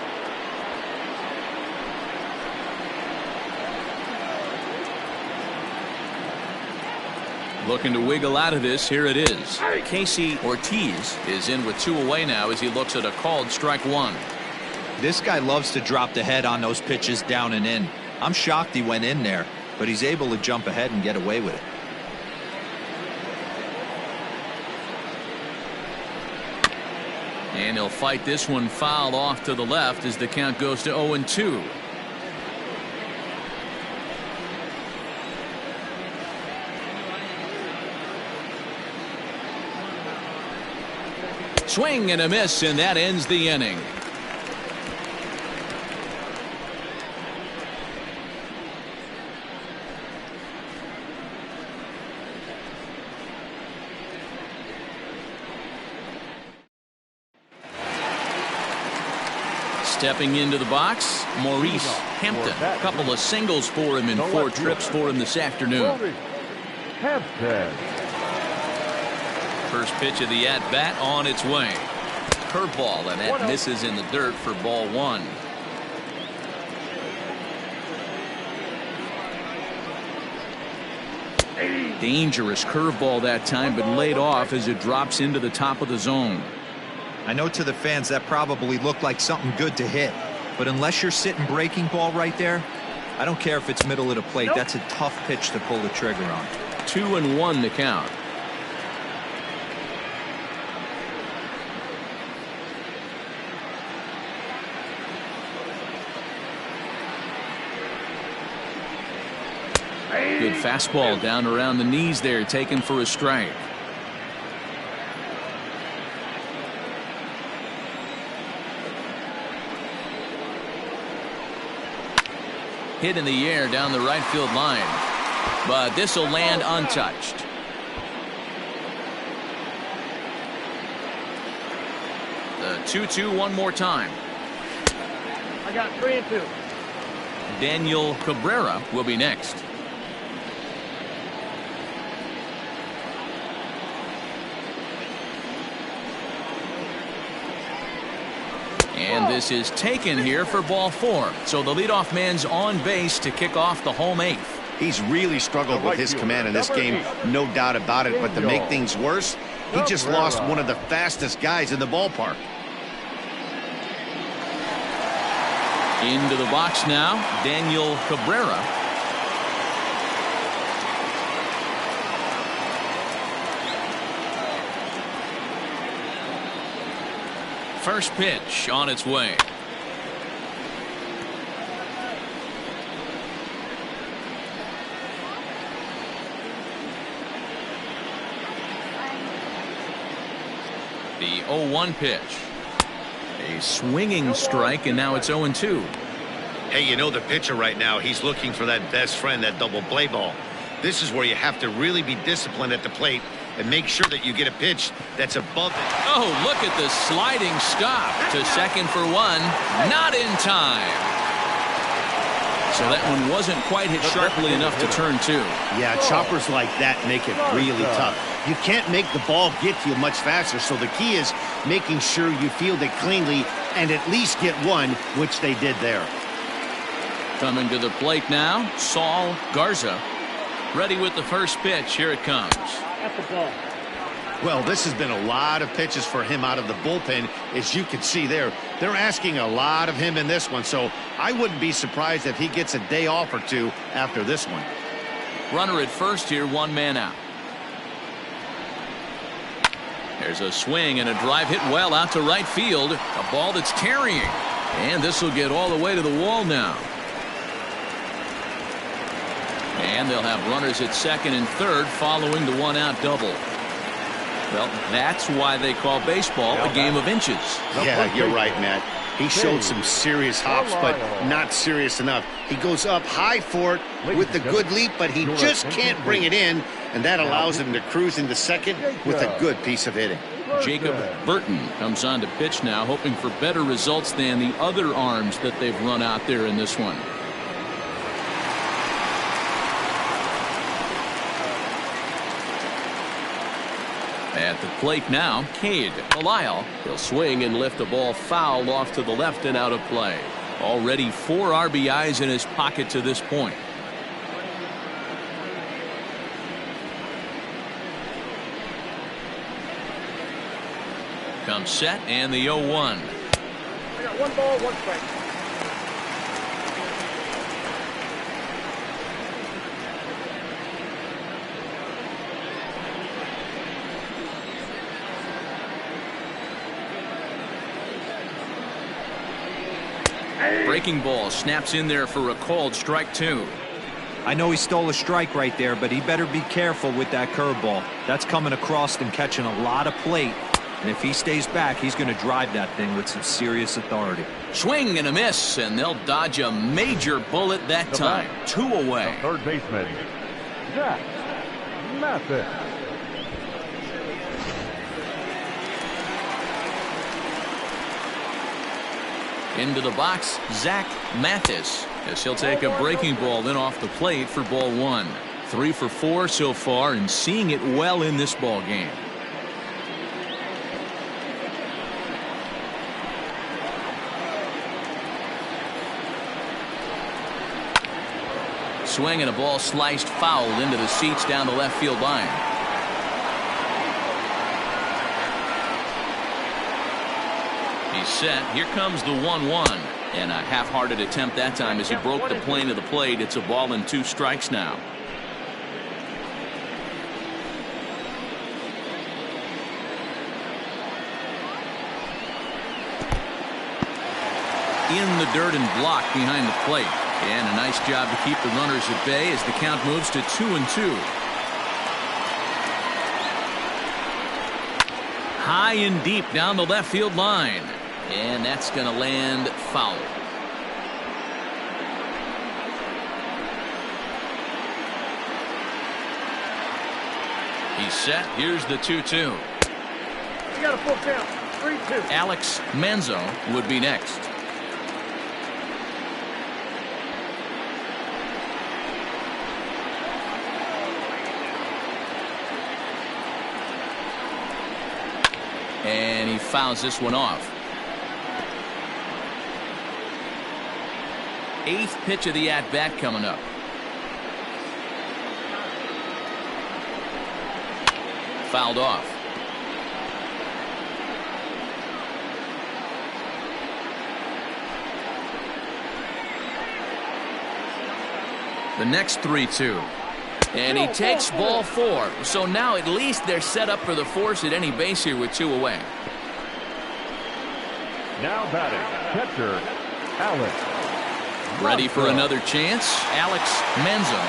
Looking to wiggle out of this. Here it is. Casey Ortiz is in with 2 away now as he looks at a called strike 1. This guy loves to drop the head on those pitches down and in. I'm shocked he went in there, but he's able to jump ahead and get away with it. And he'll fight this one fouled off to the left as the count goes to 0-2. Swing and a miss, and that ends the inning. Stepping into the box, Maurice Hampton. A couple of singles for him and 4 trips for him this afternoon. First pitch of the at-bat on its way. Curveball, and that misses in the dirt for ball 1. Dangerous curveball that time, but laid off as it drops into the top of the zone. I know to the fans that probably looked like something good to hit, but unless you're sitting breaking ball right there, I don't care if it's middle of the plate. That's a tough pitch to pull the trigger on. 2-1 the count. Good fastball down around the knees there, taken for a strike. Hit in the air down the right field line, but this will land untouched. The 2-2 one more time. I got 3-2. Daniel Cabrera will be next. And this is taken here for ball 4. So the leadoff man's on base to kick off the home 8th. He's really struggled with his command in this game, no doubt about it. But to make things worse, he just lost one of the fastest guys in the ballpark. Into the box now, Daniel Cabrera. First pitch on its way. The 0-1 pitch. A swinging strike, and now it's 0-2. Hey, you know the pitcher right now, he's looking for that best friend, that double play ball. This is where you have to really be disciplined at the plate and make sure that you get a pitch that's above it. Oh, look at the sliding stop to second for 1. Not in time. So that one wasn't quite hit sharply enough to turn 2. Yeah, choppers like that make it really tough. You can't make the ball get to you much faster, so the key is making sure you field it cleanly and at least get 1, which they did there. Coming to the plate now, Saul Garza. Ready with the first pitch. Here it comes. That's the ball. Well, this has been a lot of pitches for him out of the bullpen, as you can see there. They're asking a lot of him in this one, so I wouldn't be surprised if he gets a day off or 2 after this one. Runner at first here, 1 man out. There's a swing and a drive hit well out to right field. A ball that's carrying. And this will get all the way to the wall now. And they'll have runners at second and third following the one-out double. Well, that's why they call baseball a game of inches. Yeah, you're right, Matt. He showed some serious hops, but not serious enough. He goes up high for it with the good leap, but he just can't bring it in, and that allows him to cruise into second with a good piece of hitting. Jacob Burton comes on to pitch now, hoping for better results than the other arms that they've run out there in this one. At the plate now, Cade Belisle. He'll swing and lift a ball foul off to the left and out of play. Already 4 RBIs in his pocket to this point. Comes set and the 0-1. I got 1 ball, 1 strike. Breaking ball snaps in there for a called strike 2. I know he stole a strike right there, but he better be careful with that curveball. That's coming across and catching a lot of plate. And if he stays back, he's going to drive that thing with some serious authority. Swing and a miss, and they'll dodge a major bullet that time. 2 away. The third baseman, Zach Mathis. Into the box, Zach Mathis, as he'll take a breaking ball in off the plate for ball 1. 3 for 4 so far, and seeing it well in this ball game. Swing and a ball sliced foul into the seats down the left field line. He's set. Here comes the 1-1. And a half-hearted attempt that time as he broke the plane of the plate. It's a ball and 2 strikes now. In the dirt and blocked behind the plate. And a nice job to keep the runners at bay as the count moves to 2-2. High and deep down the left field line. And that's going to land foul. He's set. Here's the 2-2. You got a full count. 3-2. Alex Manzo would be next. And he fouls this one off. 8th pitch of the at-bat coming up. Fouled off. The next 3-2. And he takes ball 4. So now at least they're set up for the force at any base here with 2 away. Now batting, catcher, Alex. Ready for another chance, Alex Manzo.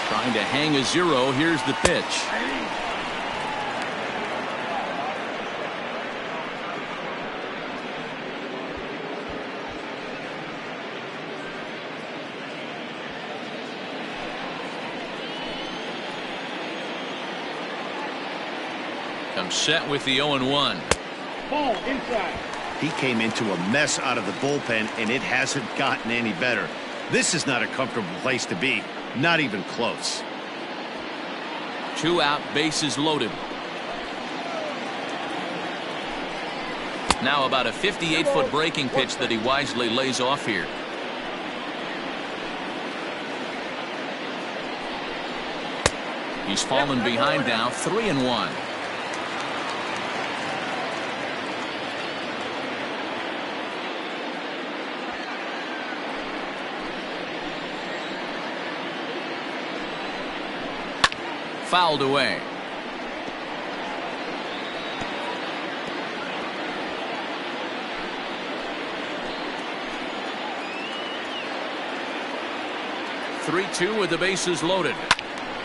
Trying to hang a 0. Here's the pitch. Comes set with the 0-1. Ball inside. He came into a mess out of the bullpen, and it hasn't gotten any better. This is not a comfortable place to be. Not even close. 2 out, bases loaded. Now about a 58-foot breaking pitch that he wisely lays off here. He's fallen behind now, 3-1. fouled away. Three-two with the bases loaded,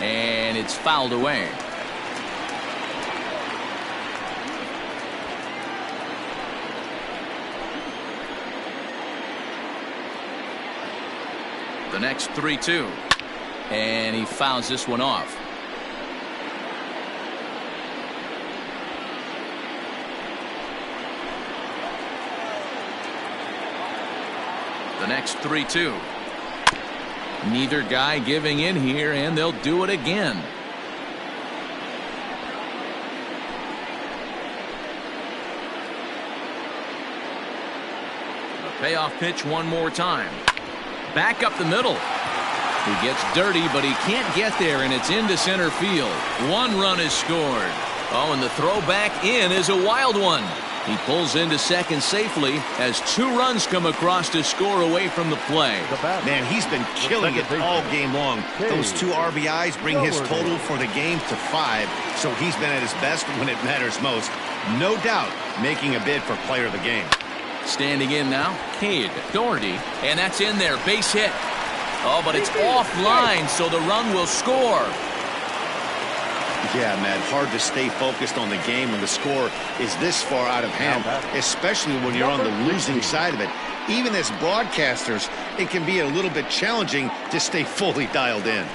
and it's fouled away. The next 3-2, and he fouls this one off. The next 3-2. Neither guy giving in here, and they'll do it again. A payoff pitch one more time. Back up the middle. He gets dirty, but he can't get there, and it's into center field. One run is scored. Oh, and the throw back in is a wild one. He pulls into second safely as 2 runs come across to score away from the play. Man, he's been killing it all game long. Those 2 RBIs bring his total for the game to 5, so he's been at his best when it matters most. No doubt making a bid for player of the game. Standing in now, Cade Doherty, and that's in there, base hit. Oh, but it's offline, so the run will score. Yeah, Matt, hard to stay focused on the game when the score is this far out of hand, especially when you're on the losing side of it. Even as broadcasters, it can be a little bit challenging to stay fully dialed in.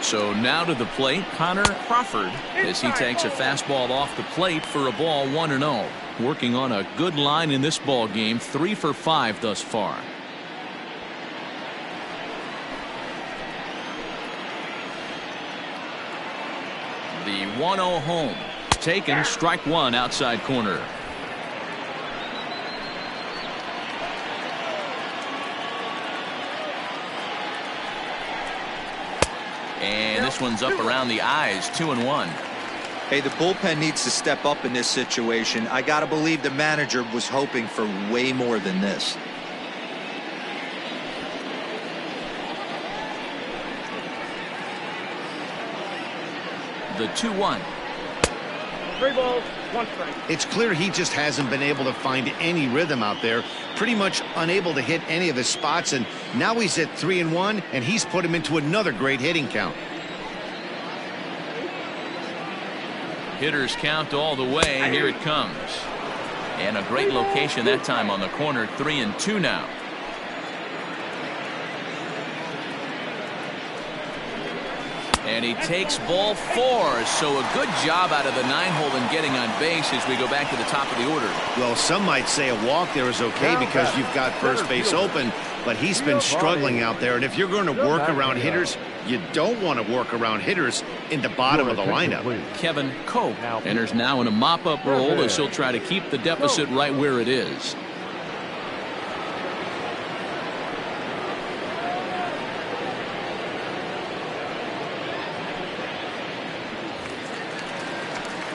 So now to the plate, Connor Crawford, as he takes a fastball off the plate for a ball 1-0. Working on a good line in this ball game, 3 for 5 thus far. The 1-0 home. Taken, strike one outside corner. And this one's up around the eyes, 2-1. Hey, the bullpen needs to step up in this situation. I got to believe the manager was hoping for way more than this. The 2-1. 3 balls, 1 strike. It's clear he just hasn't been able to find any rhythm out there. Pretty much unable to hit any of his spots, and now he's at 3-1, and he's put him into another great hitting count. Hitters count all the way. Here it comes. And a great location that time on the corner. 3-2 now. And he takes ball 4. So a good job out of the 9-hole and getting on base as we go back to the top of the order. Well, some might say a walk there is okay because you've got first base open, but he's been struggling out there. And if you're going to work around hitters, you don't want to work around hitters in the bottom of the lineup. Kevin Cope enters now in a mop-up role as he'll try to keep the deficit right where it is.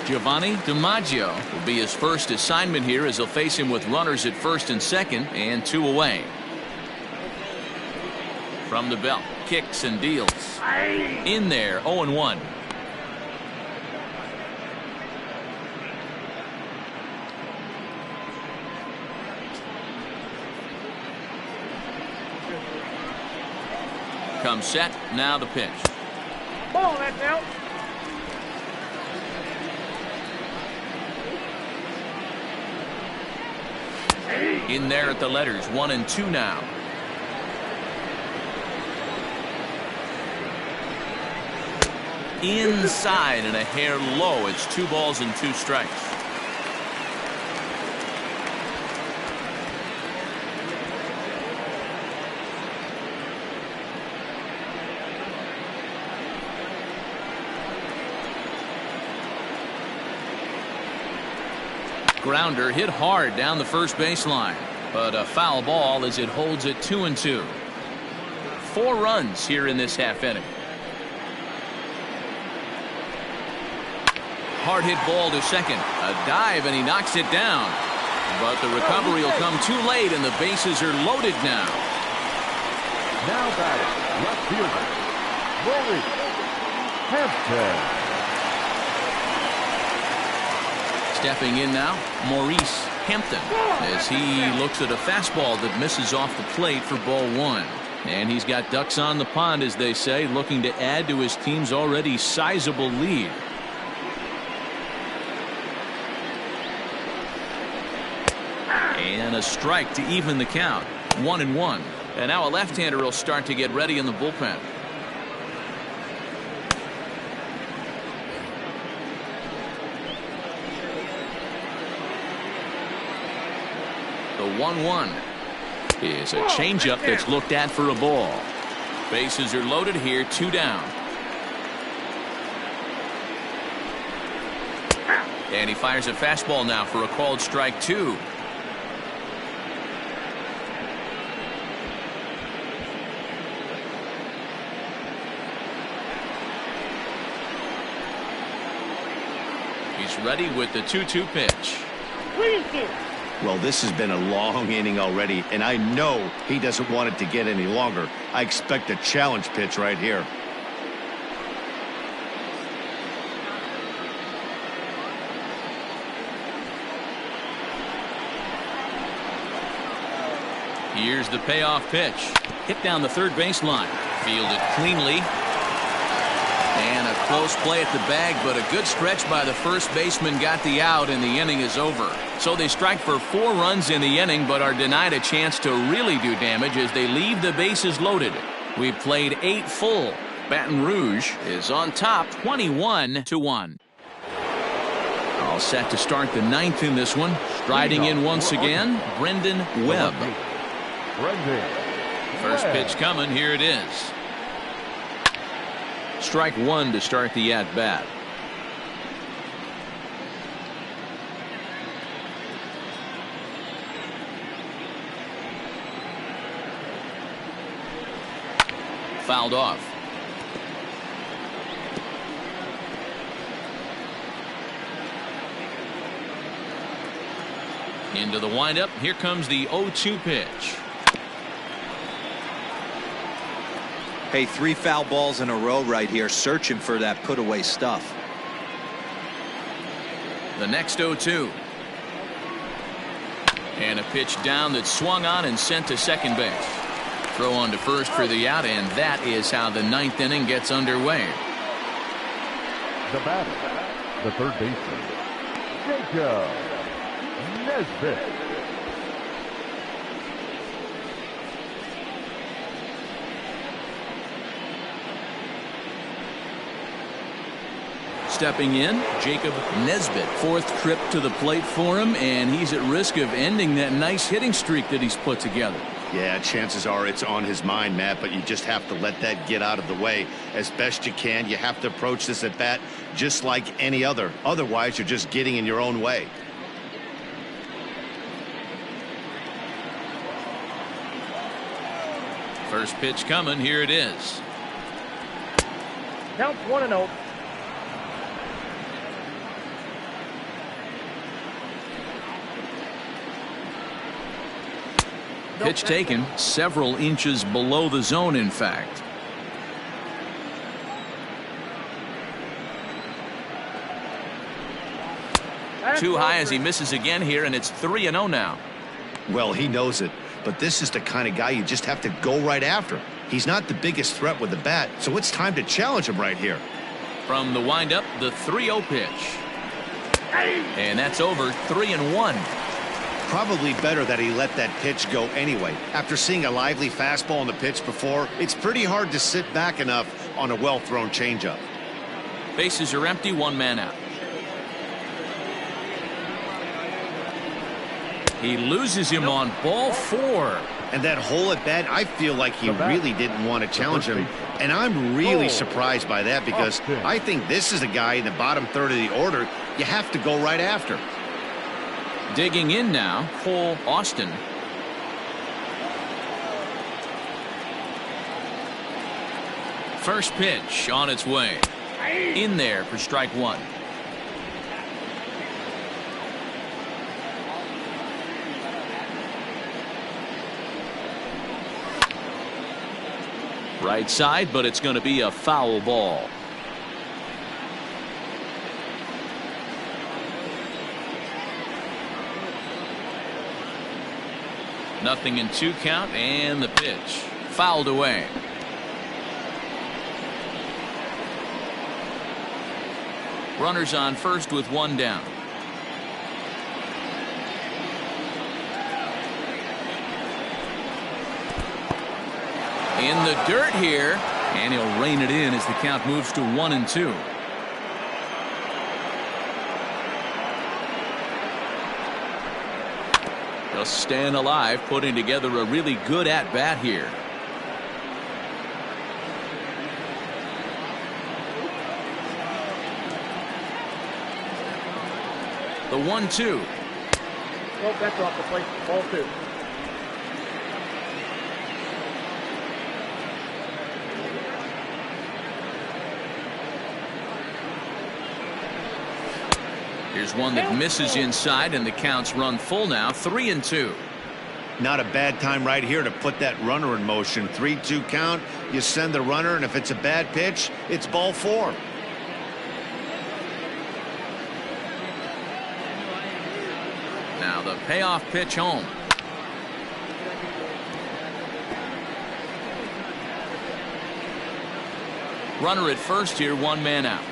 Giovanni DiMaggio will be his first assignment here as he'll face him with runners at first and second and 2 away. From the belt, kicks and deals. In there, 0-1. Comes set, now the pitch. Ball, that's out. In there at the letters, 1-2 now. Inside and a hair low. It's 2 balls and 2 strikes. Grounder hit hard down the first baseline, but a foul ball as it holds it 2-2. 4 runs here in this half inning. Hard hit ball to second. A dive and he knocks it down. But the recovery will come too late and the bases are loaded now. Now batting, left fielder, Maurice Hampton. Stepping in now, Maurice Hampton, as he looks at a fastball that misses off the plate for ball one. And he's got ducks on the pond, as they say, looking to add to his team's already sizable lead. And a strike to even the count. 1-1. And now a left-hander will start to get ready in the bullpen. The 1-1 is a changeup that's looked at for a ball. Bases are loaded here, 2 down. And he fires a fastball now for a called strike 2. He's ready with the 2-2 pitch. Well, this has been a long inning already, and I know he doesn't want it to get any longer. I expect a challenge pitch right here. Here's the payoff pitch. Hit down the third baseline. Fielded cleanly. And a close play at the bag, but a good stretch by the first baseman got the out, and the inning is over. So they strike for 4 runs in the inning, but are denied a chance to really do damage as they leave the bases loaded. We've played 8 full. Baton Rouge is on top, 21-1. All set to start the 9th in this one. Striding in once again, Brendan Webb. First pitch coming. Here it is. Strike 1 to start the at-bat. Fouled off. Into the windup. Here comes the 0-2 pitch. Hey, 3 foul balls in a row right here, searching for that put away stuff. The next 0-2. And a pitch down that swung on and sent to second base. Throw on to first for the out, and that is how the 9th inning gets underway. The batter, the third baseman, Jacob Nesbitt. Stepping in, Jacob Nesbitt. 4th trip to the plate for him, and he's at risk of ending that nice hitting streak that he's put together. Yeah, chances are it's on his mind, Matt, but you just have to let that get out of the way as best you can. You have to approach this at bat just like any other. Otherwise, you're just getting in your own way. First pitch coming. Here it is. Count 1-0. Pitch taken several inches below the zone, in fact. Too high as he misses again here, and it's 3-0 now. Well, he knows it, but this is the kind of guy you just have to go right after. He's not the biggest threat with the bat, so it's time to challenge him right here. From the windup, the 3-0 pitch. And that's over. 3-1. Probably better that he let that pitch go anyway. After seeing a lively fastball on the pitch before, it's pretty hard to sit back enough on a well-thrown changeup. Bases are empty, 1 man out. He loses him on ball 4. And that hole at bat, I feel like he really didn't want to challenge him. And I'm really surprised by that because I think this is a guy in the bottom third of the order you have to go right after. Digging in now, Cole Austin. First pitch on its way. In there for strike 1. Right side, but it's going to be a foul ball. Nothing in 2 count, and the pitch fouled away. Runners on first with 1 down. In the dirt here, and he'll rein it in as the count moves to 1-2. Just staying alive, putting together a really good at-bat here. The 1-2. Well, that's off the plate. Ball 2. Here's one that misses inside, and the count's run full now, 3-2. Not a bad time right here to put that runner in motion. 3-2 count. You send the runner, and if it's a bad pitch, it's ball 4. Now the payoff pitch home. Runner at first here, 1 man out.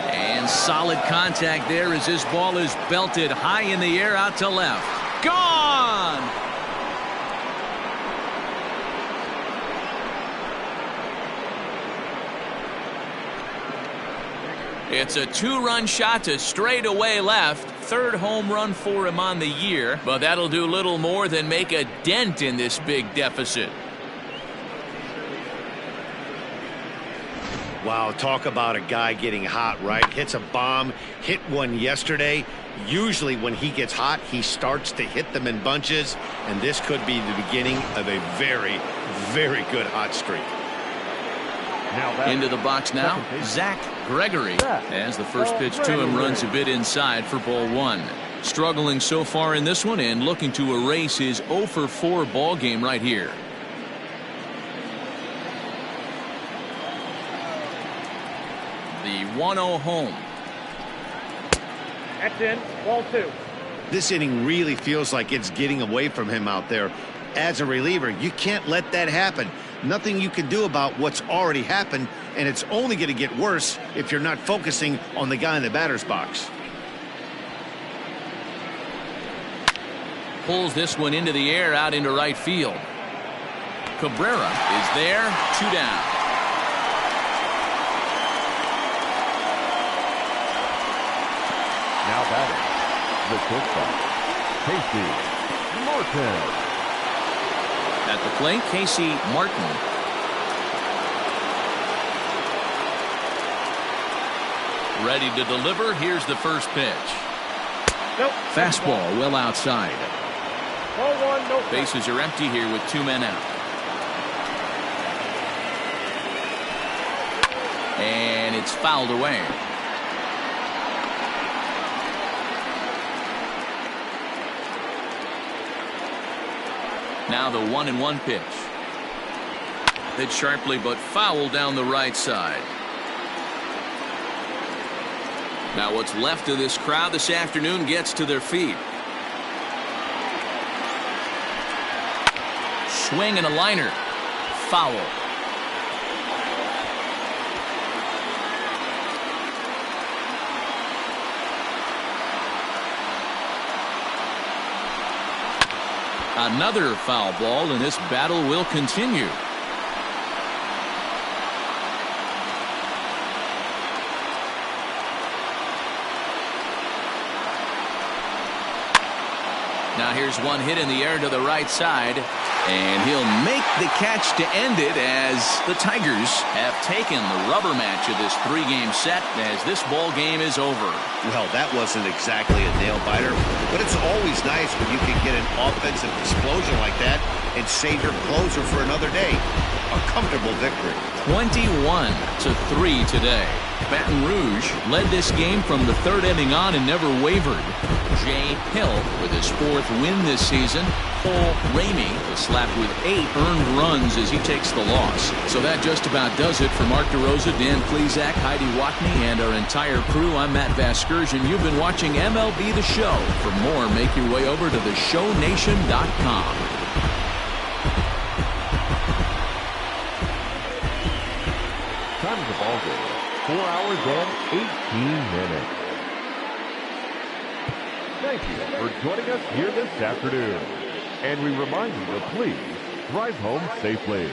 And solid contact there as this ball is belted high in the air out to left. Gone! It's a 2-run shot to straightaway left. 3rd home run for him on the year, but that'll do little more than make a dent in this big deficit. Wow, talk about a guy getting hot, right? Hits a bomb, hit one yesterday. Usually when he gets hot, he starts to hit them in bunches, and this could be the beginning of a very, very good hot streak. Into the box now, Zach Gregory, as the first pitch to him runs a bit inside for ball 1. Struggling so far in this one and looking to erase his 0-for-4 ball game right here. The 1-0 home. That's in. Ball 2. This inning really feels like it's getting away from him out there. As a reliever, you can't let that happen. Nothing you can do about what's already happened, and it's only going to get worse if you're not focusing on the guy in the batter's box. Pulls this one into the air out into right field. Cabrera is there, 2 down. Now batting, the shortstop, Casey Martin. At the plate, Casey Martin. Ready to deliver. Here's the first pitch. Nope. Fastball well outside. Ball 1, no. Bases are empty here with 2 men out. And it's fouled away. Now the 1-1 pitch. Hit sharply but foul down the right side. Now what's left of this crowd this afternoon gets to their feet. Swing and a liner. Foul. Another foul ball, and this battle will continue. Now here's one hit in the air to the right side, and he'll make the catch to end it as the Tigers have taken the rubber match of this 3-game set as this ball game is over. Well, that wasn't exactly a nail-biter, but it's always nice when you can get an offensive explosion like that and save your closer for another day. A comfortable victory. 21-3 today. Baton Rouge led this game from the third inning on and never wavered. Jay Hill with his 4th win this season. Cole Ramey was slapped with 8 earned runs as he takes the loss. So that just about does it for Mark DeRosa, Dan Plesac, Heidi Watney, and our entire crew. I'm Matt Vasgersian. You've been watching MLB The Show. For more, make your way over to theshownation.com. Time of the ball game, 4 hours and 18 minutes. Thank you for joining us here this afternoon. And we remind you to please drive home safely.